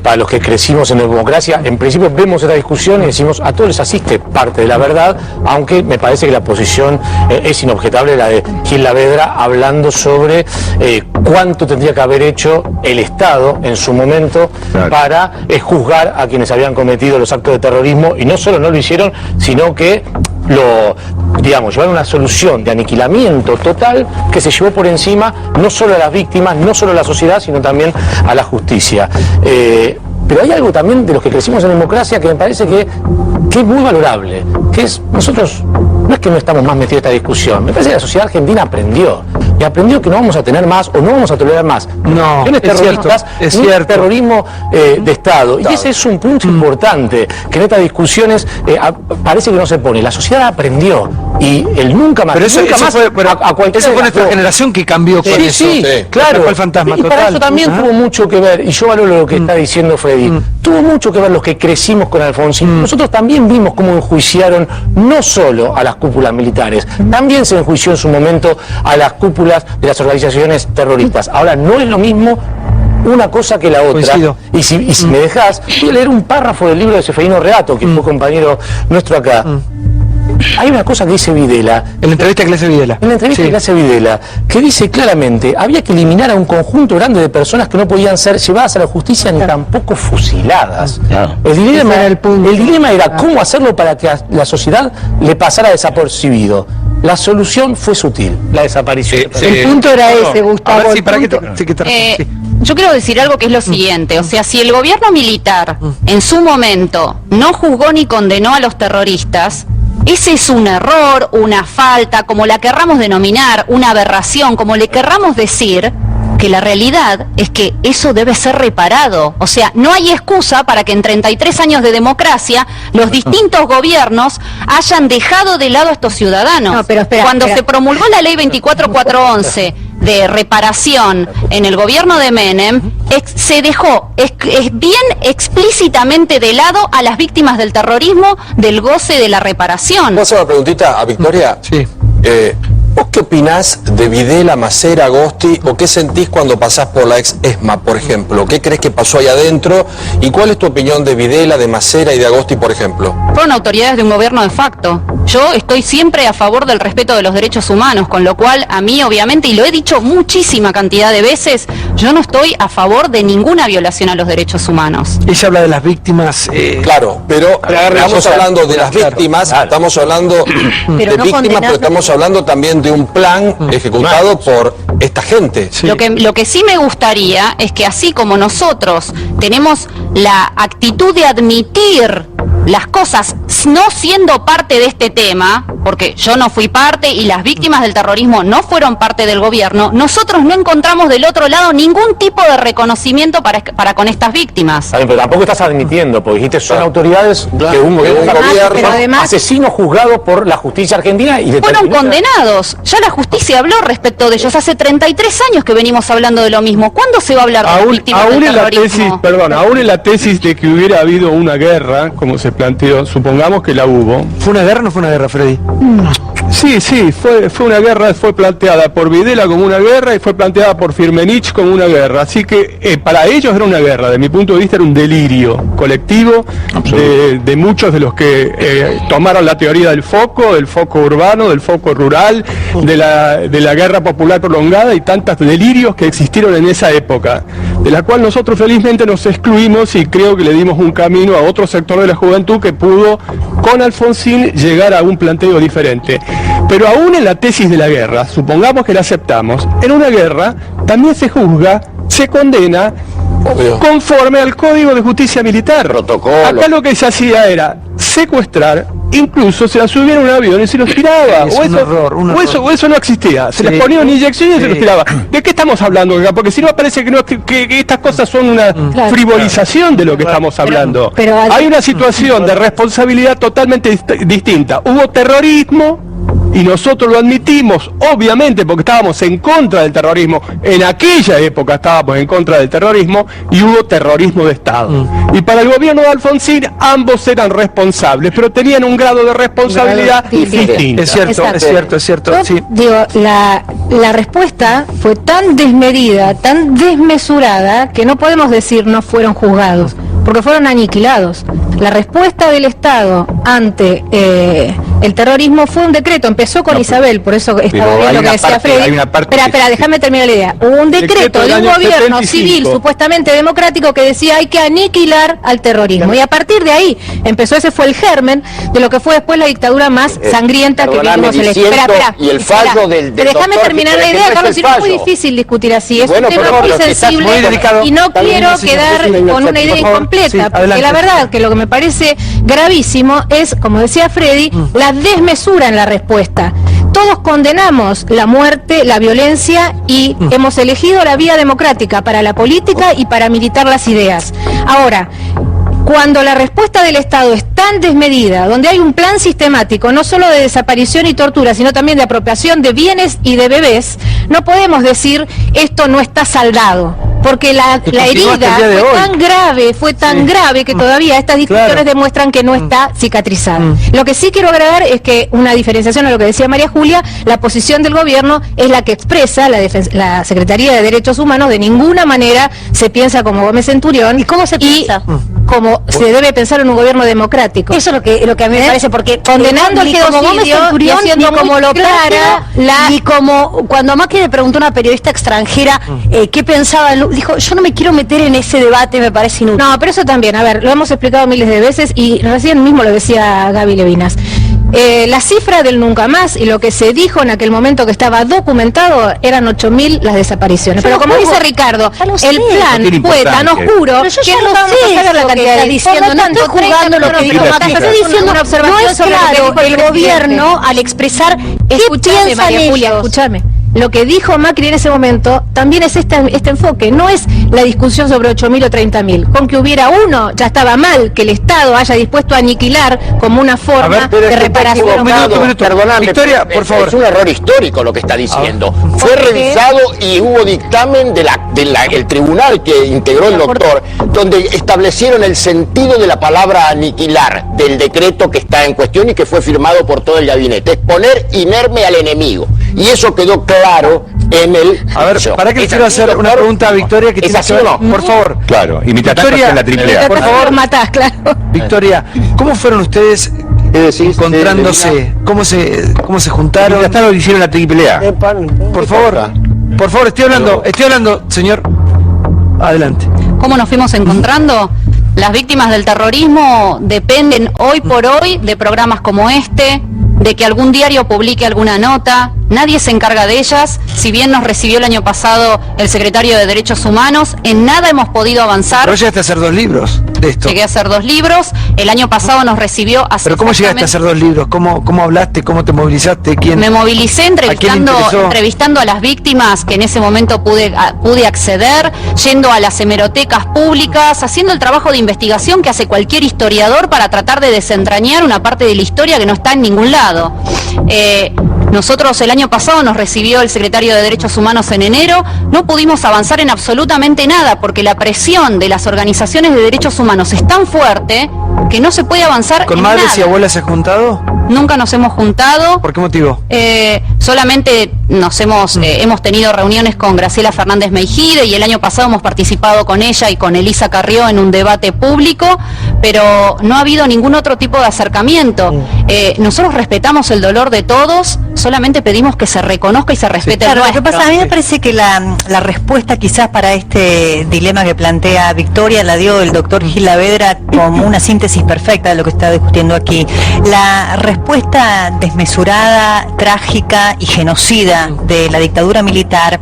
J: para los que crecimos en democracia, en principio vemos esta discusión y decimos, a todos les asiste parte de la verdad, aunque me parece que la posición es inobjetable, la de Gil Lavedra, hablando sobre cuánto tendría que haber hecho el Estado en su momento para juzgar a quienes habían cometido los actos de terrorismo, y no solo no lo hicieron, sino que llevaron una solución de aniquilamiento total que se llevó por encima no solo a las víctimas, no solo a la sociedad, sino también a la justicia. Pero hay algo también de los que crecimos en democracia que me parece que es muy valorable, que es, nosotros no es que no estamos más metidos en esta discusión, me parece que la sociedad argentina aprendió que no vamos a tener más o no vamos a tolerar más terroristas, ni terrorismo de Estado. Y ese es un punto importante, que en estas discusiones parece que no se pone. La sociedad aprendió, y el nunca más.
A: Pero eso fue nuestra generación que cambió con eso.
J: Sí, claro.
A: Fue el fantasma total.
J: Para eso también tuvo mucho que ver, y yo valoro lo que está diciendo Freddy, tuvo mucho que ver los que crecimos con Alfonsín. Nosotros también vimos cómo enjuiciaron no solo a las cúpulas militares, también se enjuició en su momento a las cúpulas de las organizaciones terroristas. Ahora, no es lo mismo una cosa que la otra. Coincido. Y si me dejás, voy a leer un párrafo del libro de Seferino Reato, que fue compañero nuestro acá. Hay una cosa que dice Videla.
A: En la entrevista que le hace Videla.
J: En la entrevista que le hace Videla, que dice claramente, había que eliminar a un conjunto grande de personas que no podían ser llevadas a la justicia ni tampoco fusiladas. Claro. El dilema era cómo hacerlo para que a la sociedad le pasara desapercibido. La solución fue sutil, la desaparición.
C: El punto era ese, Gustavo.
B: Yo quiero decir algo que es lo siguiente, o sea, si el gobierno militar en su momento no juzgó ni condenó a los terroristas, ese es un error, una falta, como la querramos denominar, una aberración, como le querramos decir, que la realidad es que eso debe ser reparado. O sea, no hay excusa para que en 33 años de democracia los distintos gobiernos hayan dejado de lado a estos ciudadanos.
H: No, pero espera,
B: Cuando se promulgó la ley 24411 de reparación en el gobierno de Menem, se dejó bien explícitamente de lado a las víctimas del terrorismo del goce de la reparación.
K: ¿Puedo hacer una preguntita a Victoria?
A: Sí.
K: ¿Vos qué opinás de Videla, Macera, Agosti, o qué sentís cuando pasás por la ex ESMA, por ejemplo? ¿Qué crees que pasó ahí adentro? ¿Y cuál es tu opinión de Videla, de Macera y de Agosti, por ejemplo?
B: Fueron autoridades de un gobierno de facto. yo estoy siempre a favor del respeto de los derechos humanos, con lo cual a mí obviamente, y lo he dicho muchísima cantidad de veces, yo no estoy a favor de ninguna violación a los derechos humanos.
A: Ella habla de las víctimas.
K: Claro, pero estamos hablando de las víctimas, estamos hablando de víctimas, pero estamos hablando también de un plan ejecutado por esta gente.
B: Sí. Lo que sí me gustaría es que así como nosotros tenemos la actitud de admitir las cosas no siendo parte de este tema, porque yo no fui parte y las víctimas del terrorismo no fueron parte del gobierno, nosotros no encontramos del otro lado ningún tipo de reconocimiento para con estas víctimas.
J: Pero tampoco estás admitiendo, porque dijiste son autoridades de un gobierno,
B: además,
J: asesinos juzgados por la justicia argentina y
B: fueron condenados. Ya la justicia habló respecto de ellos. Hace 33 años que venimos hablando de lo mismo. ¿Cuándo se va a hablar de las víctimas del terrorismo?
D: Aún en la tesis de que hubiera habido una guerra, como se planteó, supongamos que la hubo.
A: ¿Fue una guerra o no fue una guerra, Freddy?
D: Sí, fue una guerra, fue planteada por Videla como una guerra y fue planteada por Firmenich como una guerra. Así que para ellos era una guerra, de mi punto de vista era un delirio colectivo de muchos de los que tomaron la teoría del foco urbano, del foco rural, de la guerra popular prolongada y tantos delirios que existieron en esa época, de la cual nosotros felizmente nos excluimos y creo que le dimos un camino a otro sector de la juventud que pudo con Alfonsín llegar a un planteo diferente. Pero aún en la tesis de la guerra, supongamos que la aceptamos, en una guerra también se juzga, se condena conforme al Código de Justicia Militar.
F: Protocolo.
D: Acá lo que se hacía era secuestrar, incluso se la subían a un avión y se los tiraba. O eso no existía. Se les ponía una inyección y se los tiraba. ¿De qué estamos hablando acá? Porque si no parece que estas cosas son una frivolización de lo que estamos hablando. Pero hay una situación de responsabilidad totalmente distinta. Hubo terrorismo y nosotros lo admitimos, obviamente, porque estábamos en contra del terrorismo. En aquella época estábamos en contra del terrorismo y hubo terrorismo de Estado. Y para el gobierno de Alfonsín ambos eran responsables, pero tenían un grado de responsabilidad distinto.
A: Es cierto.
H: Yo,
A: Sí.
H: digo, la respuesta fue tan desmedida, tan desmesurada, que no podemos decir no fueron juzgados, porque fueron aniquilados. La respuesta del Estado ante el terrorismo fue un decreto, empezó con Isabel, por eso estaba bien lo que decía Freddy. Espera, déjame terminar la idea. Hubo un decreto de un gobierno civil supuestamente democrático que decía hay que aniquilar al terrorismo. Y a partir de ahí empezó, ese fue el germen de lo que fue después la dictadura más sangrienta que vivimos en la historia.
F: Y el fallo del
H: déjame terminar la idea, Carlos, si no es muy difícil discutir así. Es un tema muy sensible y no quiero quedar con una idea incompleta, porque la verdad que lo que me parece gravísimo es, como decía Freddy, la desmesura en la respuesta. Todos condenamos la muerte, la violencia y hemos elegido la vía democrática para la política y para militar las ideas. Ahora, cuando la respuesta del Estado es tan desmedida, donde hay un plan sistemático, no solo de desaparición y tortura, sino también de apropiación de bienes y de bebés, no podemos decir esto no está saldado, porque la herida fue tan grave que todavía estas discusiones demuestran que no está cicatrizada. Lo que sí quiero agregar es que una diferenciación a lo que decía María Julia, la posición del gobierno es la que expresa la Secretaría de Derechos Humanos. De ninguna manera se piensa como Gómez Centurión. ¿Y cómo se piensa? Como se debe pensar en un gobierno democrático. Eso es lo que a mí me parece, porque condenando el genocidio y haciendo como lo clara, y como cuando Macri le preguntó a una periodista extranjera qué pensaba, dijo, yo no me quiero meter en ese debate, me parece inútil. No, pero eso también, a ver, lo hemos explicado miles de veces y recién mismo lo decía Gaby Levinas. La cifra del nunca más y lo que se dijo en aquel momento que estaba documentado eran 8.000 las desapariciones. Pero como dice Ricardo, el plan fue tan oscuro que no sé saber la cantidad de diciendo. No estoy jugando lo que dijo Macri, estoy diciendo una observación. No es claro el gobierno al expresar qué piensan ellos. Escuchame. Lo que dijo Macri en ese momento también es este enfoque, no es la discusión sobre 8.000 o 30.000. Con que hubiera uno, ya estaba mal que el Estado haya dispuesto a aniquilar como una forma de reparación.
F: Perdóname, Victoria, por favor. Es un error histórico lo que está diciendo. Fue revisado y hubo dictamen del tribunal que integró el doctor, donde establecieron el sentido de la palabra aniquilar del decreto que está en cuestión y que fue firmado por todo el gabinete. Es poner inerme al enemigo. Y eso quedó claro en el...
A: A ver, para que le quiero hacer una pregunta a Victoria que tiene que ver, por favor.
I: Claro, y mientras tanto en la triple A.
A: Por favor,
H: matás, claro.
A: Victoria, ¿cómo fueron ustedes encontrándose? ¿Cómo se juntaron?
I: Hasta lo que hicieron la AAA.
A: Por favor, estoy hablando, señor. Adelante.
B: ¿Cómo nos fuimos encontrando? Las víctimas del terrorismo dependen hoy por hoy de programas como este, de que algún diario publique alguna nota. Nadie se encarga de ellas. Si bien nos recibió el año pasado el secretario de Derechos Humanos, en nada hemos podido avanzar.
A: Pero llegaste a hacer 2 libros de esto.
B: Llegué a hacer 2 libros. El año pasado nos recibió hace.
A: ¿Pero cómo llegaste a hacer 2 libros? ¿Cómo hablaste? ¿Cómo te movilizaste? ¿Quién?
B: Me movilicé entrevistando a las víctimas que en ese momento pude acceder, yendo a las hemerotecas públicas, haciendo el trabajo de investigación que hace cualquier historiador para tratar de desentrañar una parte de la historia que no está en ningún lado. Nosotros el año pasado nos recibió el secretario de Derechos Humanos en enero, no pudimos avanzar en absolutamente nada porque la presión de las organizaciones de derechos humanos es tan fuerte que no se puede avanzar
A: ¿Con
B: en
A: madres
B: nada.
A: y abuelas se han juntado?
B: Nunca nos hemos juntado.
A: ¿Por qué motivo?
B: Solamente hemos tenido reuniones con Graciela Fernández Meijide y el año pasado hemos participado con ella y con Elisa Carrió en un debate público, pero no ha habido ningún otro tipo de acercamiento. Nosotros respetamos el dolor de todos, solamente pedimos que se reconozca y se respete el nuestro.
L: Lo que pasa, a mí me parece que la respuesta quizás para este dilema que plantea Victoria la dio el doctor Gil Lavedra como una síntesis perfecta de lo que está discutiendo aquí. La respuesta desmesurada, trágica y genocida de la dictadura militar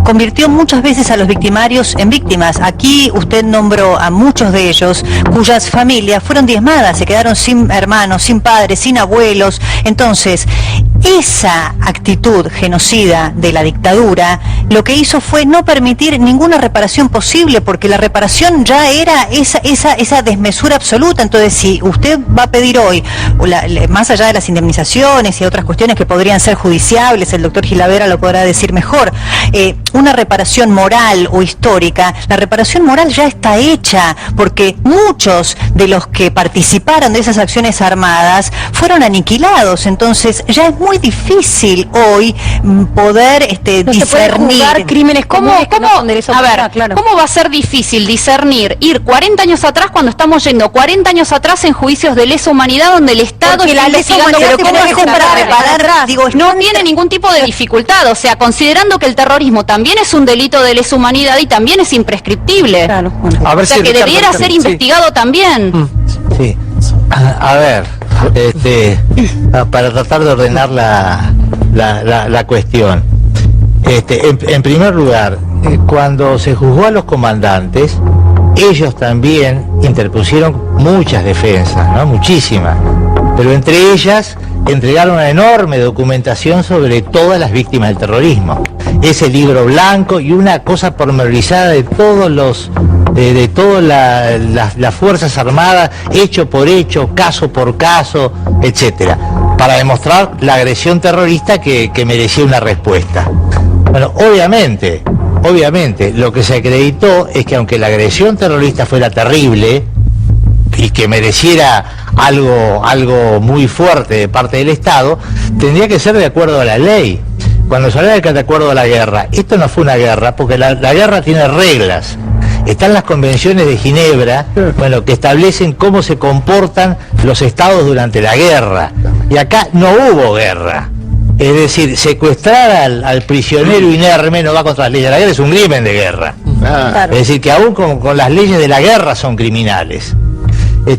L: convirtió muchas veces a los victimarios en víctimas. Aquí usted nombró a muchos de ellos cuyas familias fueron diezmadas, se quedaron sin hermanos, sin padres, sin abuelos. Entonces, esa actitud genocida de la dictadura lo que hizo fue no permitir ninguna reparación posible, porque la reparación ya era esa desmesura absoluta. Entonces, si usted va a pedir hoy, más allá de las indemnizaciones y otras cuestiones que podrían ser judiciables, el doctor Gilavera lo podrá decir mejor, una reparación moral o histórica, la reparación moral ya está hecha, porque muchos de los que participaron de esas acciones armadas fueron aniquilados. Entonces ya es muy difícil hoy poder discernir
B: crímenes comunes que no son de lesa humanidad, claro. ¿Cómo va a ser difícil discernir ir 40 años atrás cuando estamos yendo 40 años atrás en juicios de lesa humanidad donde el Estado está investigando? No tiene ningún tipo de dificultad, o sea, considerando que el terrorismo también es un delito de lesa humanidad y también es imprescriptible. Claro, bueno. O sea, que debiera ser investigado también.
G: Sí. A ver, para tratar de ordenar la cuestión. En primer lugar, cuando se juzgó a los comandantes, ellos también interpusieron muchas defensas, ¿no? Muchísimas. Pero entre ellas entregaron una enorme documentación sobre todas las víctimas del terrorismo. Ese libro blanco y una cosa pormenorizada de todos de todas las Fuerzas Armadas, hecho por hecho, caso por caso, etcétera, para demostrar la agresión terrorista que merecía una respuesta. Bueno, obviamente, lo que se acreditó es que aunque la agresión terrorista fuera terrible y que mereciera algo muy fuerte de parte del Estado, tendría que ser de acuerdo a la ley. Cuando se habla de acuerdo a la guerra, esto no fue una guerra, porque la guerra tiene reglas. Están las convenciones de Ginebra, bueno, que establecen cómo se comportan los estados durante la guerra. Y acá no hubo guerra. Es decir, secuestrar al prisionero inerme no va contra las leyes de la guerra, es un crimen de guerra. Es decir, que aún con las leyes de la guerra son criminales.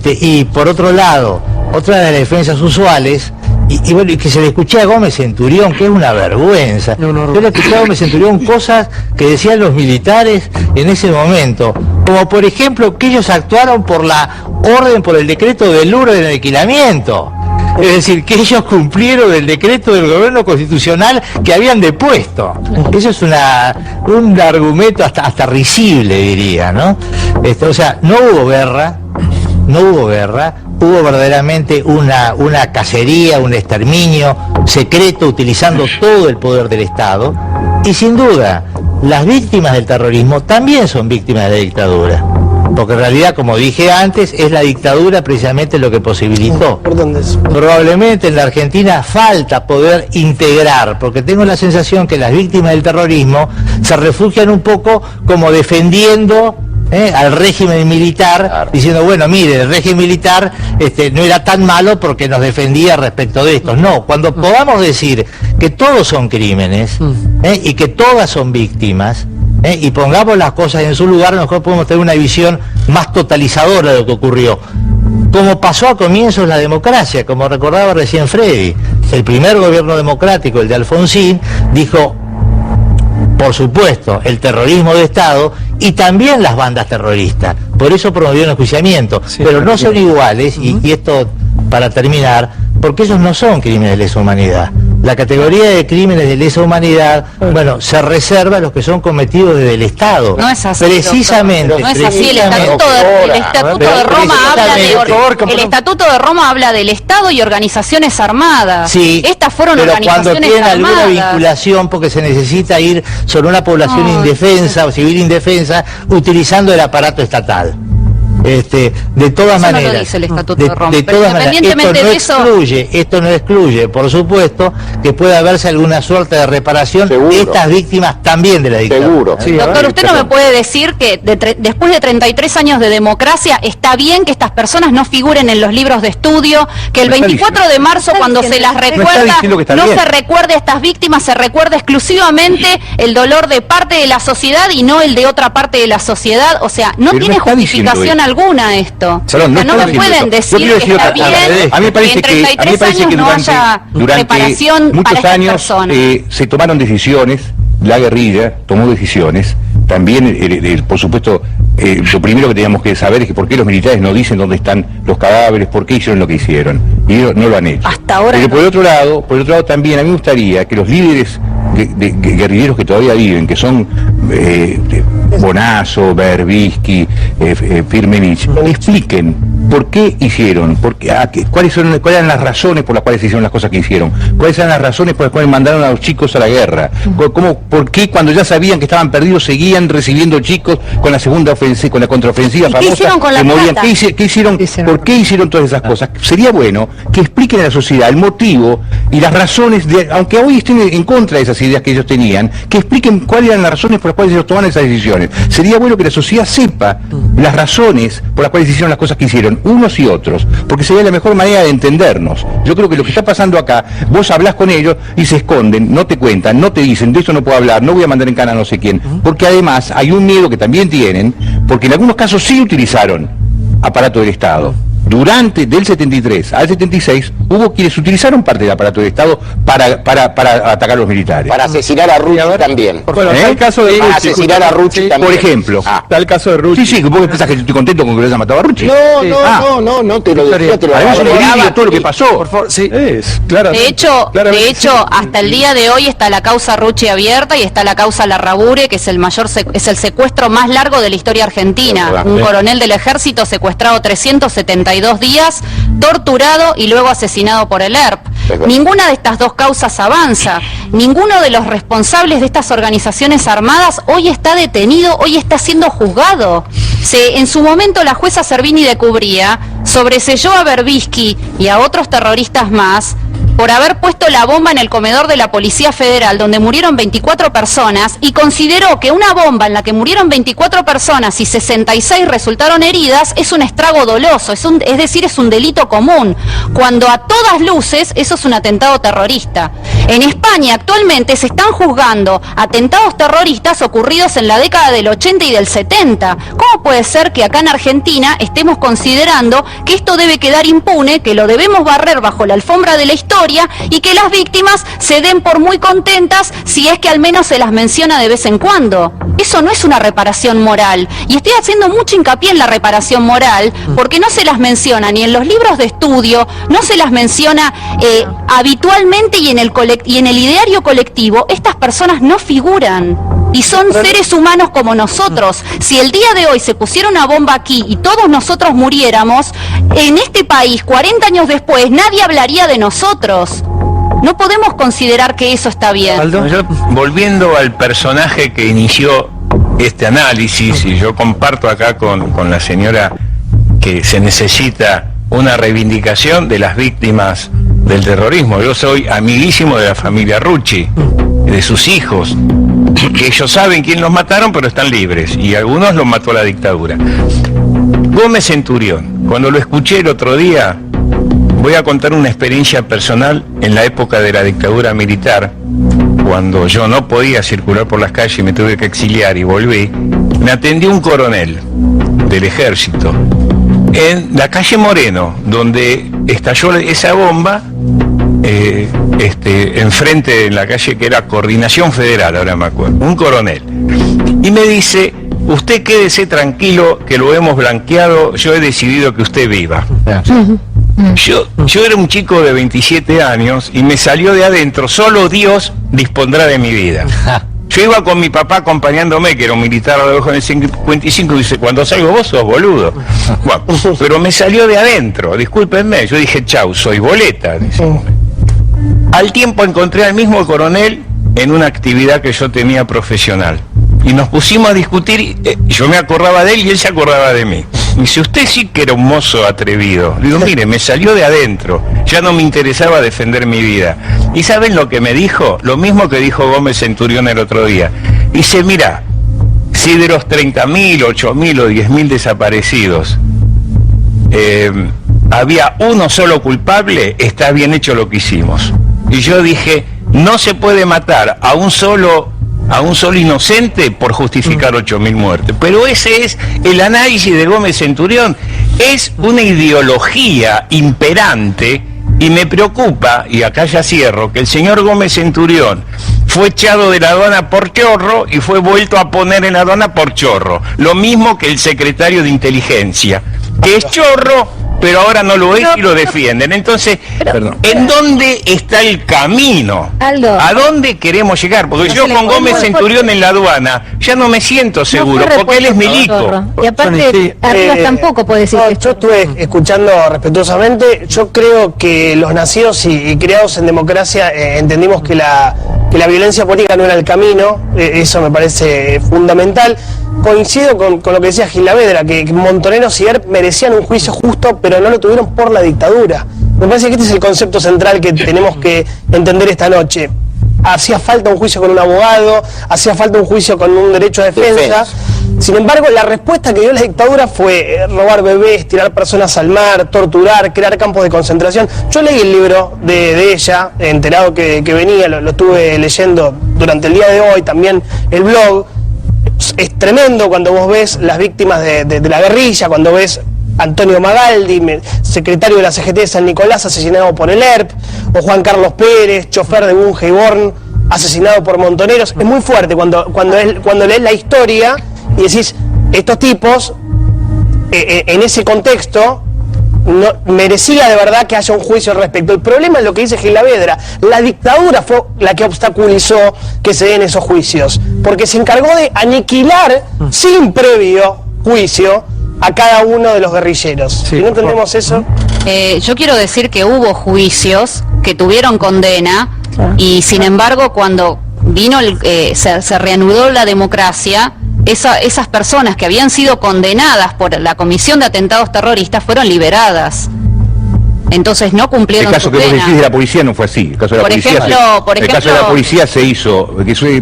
G: Y por otro lado, otra de las defensas usuales, y bueno, y que se le escuché a Gómez Centurión, que es una vergüenza. Yo le escuché a Gómez Centurión cosas que decían los militares en ese momento, como por ejemplo que ellos actuaron por el decreto del orden de aniquilamiento. Es decir, que ellos cumplieron el decreto del gobierno constitucional que habían depuesto. Eso es un argumento hasta risible, diría, ¿no? O sea, no hubo guerra, hubo verdaderamente una cacería, un exterminio secreto utilizando todo el poder del Estado, y sin duda, las víctimas del terrorismo también son víctimas de la dictadura. Porque en realidad, como dije antes, es la dictadura precisamente lo que posibilitó. Probablemente en la Argentina falta poder integrar, porque tengo la sensación que las víctimas del terrorismo se refugian un poco como defendiendo al régimen militar, diciendo, bueno, mire, el régimen militar no era tan malo porque nos defendía respecto de esto. No, cuando podamos decir que todos son crímenes y que todas son víctimas, y pongamos las cosas en su lugar, a lo mejor podemos tener una visión más totalizadora de lo que ocurrió. Como pasó a comienzos la democracia, como recordaba recién Freddy, el primer gobierno democrático, el de Alfonsín, dijo, por supuesto, el terrorismo de Estado y también las bandas terroristas. Por eso promovió un enjuiciamiento. Pero no son iguales, y esto para terminar, porque ellos no son crímenes de lesa humanidad. La categoría de crímenes de lesa humanidad, bueno, se reserva a los que son cometidos desde el Estado.
B: No es así,
G: precisamente.
B: No es así. El Estatuto de Roma habla del Estado y organizaciones armadas.
G: Sí,
B: estas fueron
G: pero
B: organizaciones
G: cuando tienen
B: armadas.
G: Alguna vinculación, porque se necesita ir sobre una población indefensa o civil indefensa, utilizando el aparato estatal. De todas maneras,
B: no lo dice el Estatuto de Roma,
G: de
B: pero
G: todas maneras,
B: independientemente de eso,
G: esto no excluye, por supuesto, que pueda haberse alguna suerte de reparación de estas víctimas también de la dictadura.
F: Seguro.
B: Sí, doctor, usted no me puede decir que después de 33 años de democracia está bien que estas personas no figuren en los libros de estudio, que el 24 de marzo, cuando se las recuerda, no se recuerde a estas víctimas, se recuerda exclusivamente el dolor de parte de la sociedad y no el de otra parte de la sociedad. O sea, no tiene justificación alguna esto.
I: Salón,
B: no me pueden decir que está bien
I: a mí me parece
B: que en 33 años no haya reparación
I: muchos
B: para
I: años
B: estas personas.
I: Se tomaron decisiones, la guerrilla tomó decisiones, también por supuesto lo primero que teníamos que saber es que por qué los militares no dicen dónde están los cadáveres, por qué hicieron lo que hicieron, y ellos no lo han hecho.
B: Hasta ahora.
I: Pero por el otro lado también a mí me gustaría que los líderes de guerrilleros que todavía viven, que son Bonazo, Berbisky, Firmenich, expliquen por qué hicieron, cuáles eran las razones por las cuales hicieron las cosas que hicieron, cuáles eran las razones por las cuales mandaron a los chicos a la guerra, por qué cuando ya sabían que estaban perdidos seguían recibiendo chicos con la segunda ofensiva, con la contraofensiva famosa.
H: ¿Qué hicieron con la plata?
I: ¿Qué hicieron? ¿Por qué hicieron todas esas cosas? Sería bueno que expliquen a la sociedad el motivo y las razones, aunque hoy estén en contra de esas ideas que ellos tenían, que expliquen cuáles eran las razones por las cuales ellos tomaron esas decisiones. Sería bueno que la sociedad sepa las razones por las cuales hicieron las cosas que hicieron, unos y otros, porque sería la mejor manera de entendernos. Yo creo que lo que está pasando acá, vos hablás con ellos y se esconden, no te cuentan, no te dicen, de eso no puedo hablar, no voy a mandar en cana a no sé quién, porque además hay un miedo que también tienen, porque en algunos casos sí utilizaron aparato del Estado. Durante del 73 al 76 hubo quienes utilizaron parte del aparato del Estado para atacar a los militares.
F: Para asesinar a Rucci también.
D: Bueno, está el caso de
F: para asesinar a Rucci también.
I: Por ejemplo.
D: Está el caso de Rucci.
I: Sí, vos pensás que yo estoy contento con que lo hayan matado a Rucci.
F: No, te lo decía, te lo
I: agradezco todo lo que pasó.
A: Por favor, sí.
B: De hecho, hasta el día de hoy está la causa Rucci abierta y está la causa Larrabure, que es el secuestro más largo de la historia argentina. Un coronel del ejército secuestrado 372 días, torturado y luego asesinado por el ERP. Ninguna de estas dos causas avanza. Ninguno de los responsables de estas organizaciones armadas hoy está detenido, hoy está siendo juzgado. En su momento la jueza Servini de Cubría sobreseyó a Berbisky y a otros terroristas más por haber puesto la bomba en el comedor de la Policía Federal, donde murieron 24 personas, y consideró que una bomba en la que murieron 24 personas y 66 resultaron heridas es un estrago doloso, es decir, es un delito común, cuando a todas luces eso es un atentado terrorista. En España actualmente se están juzgando atentados terroristas ocurridos en la década del 80 y del 70. ¿Cómo puede ser que acá en Argentina estemos considerando que esto debe quedar impune, que lo debemos barrer bajo la alfombra de la historia y que las víctimas se den por muy contentas si es que al menos se las menciona de vez en cuando? Eso no es una reparación moral, y estoy haciendo mucho hincapié en la reparación moral porque no se las menciona ni en los libros de estudio, no se las menciona habitualmente, y en el ideario colectivo estas personas no figuran. Y son seres humanos como nosotros. Si el día de hoy se pusiera una bomba aquí y todos nosotros muriéramos, en este país, 40 años después, nadie hablaría de nosotros. No podemos considerar que eso está bien.
E: Volviendo al personaje que inició este análisis, y yo comparto acá con la señora que se necesita una reivindicación de las víctimas del terrorismo. Yo soy amiguísimo de la familia Rucci, de sus hijos. que ellos saben quién los mataron, pero están libres, y algunos los mató la dictadura. Gómez Centurión, cuando lo escuché el otro día, voy a contar una experiencia personal en la época de la dictadura militar, cuando yo no podía circular por las calles y me tuve que exiliar y volví. Me atendió un coronel del ejército en la calle Moreno, donde estalló esa bomba, enfrente de la calle que era Coordinación Federal, ahora me acuerdo, un coronel, y me dice: usted quédese tranquilo que lo hemos blanqueado, yo he decidido que usted viva. Yo era un chico de 27 años y me salió de adentro: solo Dios dispondrá de mi vida. Yo iba con mi papá acompañándome, que era un militar abajo en el 55, y dice: cuando salgo vos sos boludo. Bueno, pero me salió de adentro, discúlpenme. Yo dije: chau, soy boleta. Al tiempo encontré al mismo coronel en una actividad que yo tenía profesional. Y nos pusimos a discutir, yo me acordaba de él y él se acordaba de mí. Me dice: usted sí que era un mozo atrevido. Le digo: mire, me salió de adentro, ya no me interesaba defender mi vida. ¿Y saben lo que me dijo? Lo mismo que dijo Gómez Centurión el otro día. Dice: mira, si de los 30.000, 8.000 o 10.000 desaparecidos había uno solo culpable, está bien hecho lo que hicimos. Y yo dije: no se puede matar a un solo inocente por justificar 8.000 muertes. Pero ese es el análisis de Gómez Centurión. Es una ideología imperante, y me preocupa, y acá ya cierro, que el señor Gómez Centurión fue echado de la aduana por chorro y fue vuelto a poner en la aduana por chorro. Lo mismo que el secretario de inteligencia, que es chorro, pero ahora no lo es y lo defienden. Entonces, ¿en dónde está el camino?
H: Aldo,
E: ¿a dónde queremos llegar? Porque yo con Gómez Centurión en la aduana ya no me siento seguro, porque él es milico.
H: Y aparte, Arribas tampoco puede decir que...
M: Yo estuve escuchando respetuosamente. Yo creo que los nacidos y criados en democracia entendimos que la violencia política no era el camino. Eso me parece fundamental. Coincido con lo que decía Gilavedra, que Montoneros y ERP merecían un juicio justo, pero no lo tuvieron por la dictadura. Me parece que este es el concepto central que tenemos que entender esta noche. Hacía falta un juicio con un abogado, hacía falta un juicio con un derecho a defensa. Sin embargo, la respuesta que dio la dictadura fue robar bebés, tirar personas al mar, torturar, crear campos de concentración. Yo leí el libro de ella, enterado que venía, lo estuve leyendo durante el día de hoy, también el blog. Es tremendo cuando vos ves las víctimas de la guerrilla, cuando ves Antonio Magaldi, secretario de la CGT de San Nicolás, asesinado por el ERP, o Juan Carlos Pérez, chofer de Bunge y Born, asesinado por Montoneros. Es muy fuerte cuando lees la historia y decís: estos tipos, en ese contexto, no merecía de verdad que haya un juicio al respecto. El problema es lo que dice Gilavedra: la dictadura fue la que obstaculizó que se den esos juicios, porque se encargó de aniquilar sin previo juicio a cada uno de los guerrilleros. Si no entendemos eso...
B: Yo quiero decir que hubo juicios que tuvieron condena, y sin embargo cuando vino se reanudó la democracia, esas personas que habían sido condenadas por la comisión de atentados terroristas fueron liberadas. Entonces no cumplieron su pena.
I: El caso que vos decís de la policía no fue así. El caso de el caso de la policía se hizo,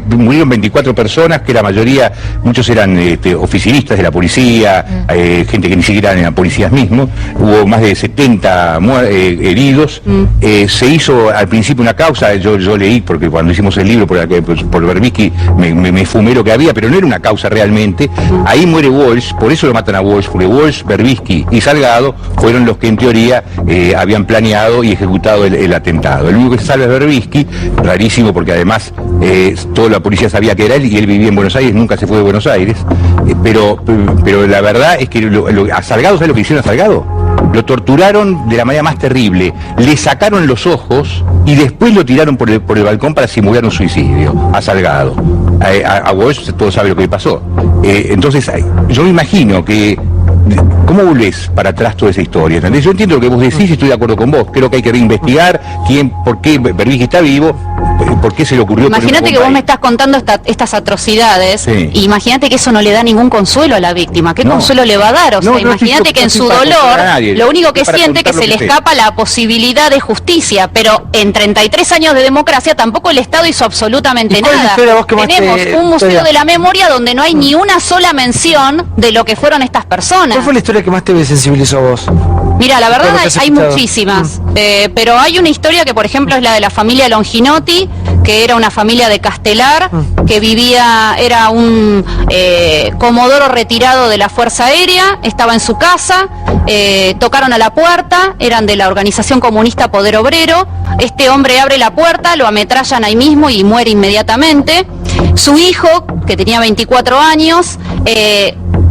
I: murieron 24 personas, que la mayoría, muchos eran oficialistas de la policía, gente que ni siquiera eran policías mismos. Hubo más de 70 heridos. Se hizo al principio una causa, yo leí, porque cuando hicimos el libro por Berbisky me fumé lo que había, pero no era una causa realmente. Ahí muere Walsh, por eso lo matan a Walsh, porque Walsh, Berbisky y Salgado fueron los que en teoría habían planeado y ejecutado el atentado. El único que se salva es Berbisky, rarísimo, porque además toda la policía sabía que era él, y él vivía en Buenos Aires, nunca se fue de Buenos Aires, pero la verdad es que a Salgado, ¿sabes lo que hicieron a Salgado? Lo torturaron de la manera más terrible, le sacaron los ojos y después lo tiraron por el balcón para simular un suicidio a Salgado. A Walsh todos saben lo que pasó. Entonces yo me imagino que ¿cómo volvés para atrás toda esa historia? ¿Entendés? Yo entiendo lo que vos decís y estoy de acuerdo con vos. Creo que hay que reinvestigar por qué Berbisky está vivo. por qué se le ocurrió.
B: Imagínate que vos me estás contando estas atrocidades, y imagínate que eso no le da ningún consuelo a la víctima. ¿Qué consuelo le va a dar? O sea, imagínate que en su dolor, lo único que siente que se le escapa la posibilidad de justicia, pero en 33 años de democracia tampoco el Estado hizo absolutamente nada. Tenemos un museo de la memoria donde no hay ni una sola mención de lo que fueron estas personas.
A: ¿Cuál fue la historia que más te sensibilizó a vos?
B: Mira, la verdad hay muchísimas, pero hay una historia que, por ejemplo, es la de la familia Longinotti, que era una familia de Castelar, que era un comodoro retirado de la Fuerza Aérea, estaba en su casa, tocaron a la puerta, eran de la organización comunista Poder Obrero, este hombre abre la puerta, lo ametrallan ahí mismo y muere inmediatamente. Su hijo, que tenía 24 años,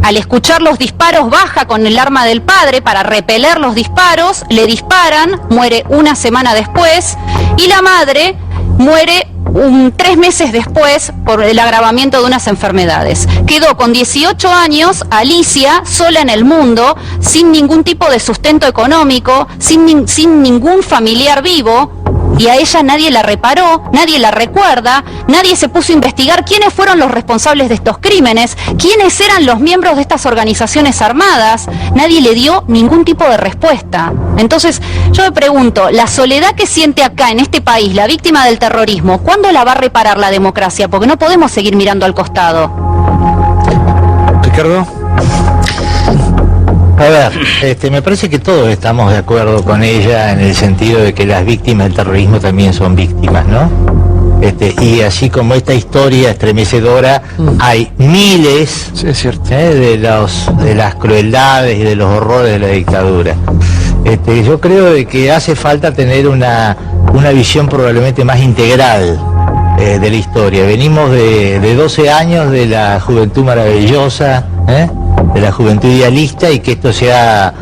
B: al escuchar los disparos baja con el arma del padre para repeler los disparos, le disparan, muere una semana después, y la madre muere 3 meses después por el agravamiento de unas enfermedades. Quedó con 18 años Alicia sola en el mundo, sin ningún tipo de sustento económico, sin ningún familiar vivo. Y a ella nadie la reparó, nadie la recuerda, nadie se puso a investigar quiénes fueron los responsables de estos crímenes, quiénes eran los miembros de estas organizaciones armadas, nadie le dio ningún tipo de respuesta. Entonces, yo me pregunto, la soledad que siente acá en este país la víctima del terrorismo, ¿cuándo la va a reparar la democracia? Porque no podemos seguir mirando al costado.
A: Ricardo.
G: A ver, me parece que todos estamos de acuerdo con ella en el sentido de que las víctimas del terrorismo también son víctimas, ¿no? Y así como esta historia estremecedora, hay miles de las crueldades y de los horrores de la dictadura. Yo creo de que hace falta tener una visión probablemente más integral de la historia. Venimos de 12 años de la juventud maravillosa, de la juventud idealista, y que esto se ha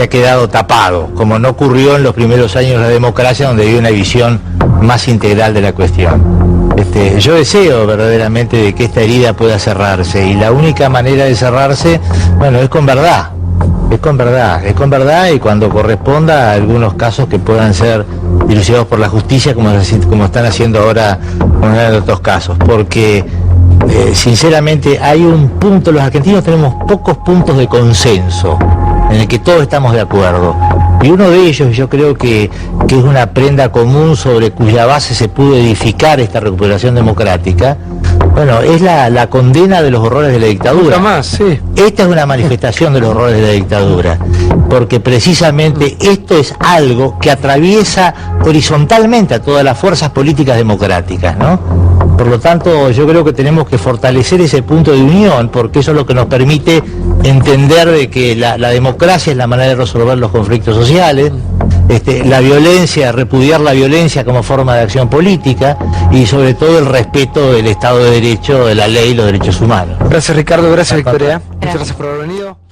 G: quedado tapado, como no ocurrió en los primeros años de la democracia, donde había una visión más integral de la cuestión. Yo deseo verdaderamente de que esta herida pueda cerrarse, y la única manera de cerrarse, bueno, es con verdad, y cuando corresponda a algunos casos que puedan ser dilucidados por la justicia, como están haciendo ahora en otros casos, porque sinceramente hay un punto, los argentinos tenemos pocos puntos de consenso en el que todos estamos de acuerdo, y uno de ellos, yo creo que es una prenda común sobre cuya base se pudo edificar esta recuperación democrática. Bueno, es la condena de los horrores de la dictadura. Esta es una manifestación de los horrores de la dictadura, porque precisamente esto es algo que atraviesa horizontalmente a todas las fuerzas políticas democráticas, ¿no? Por lo tanto, yo creo que tenemos que fortalecer ese punto de unión, porque eso es lo que nos permite entender de que la democracia es la manera de resolver los conflictos sociales, la violencia, repudiar la violencia como forma de acción política, y sobre todo el respeto del Estado de Derecho, de la ley y los derechos humanos.
A: Gracias, Ricardo, gracias, Victoria. Muchas gracias por haber venido.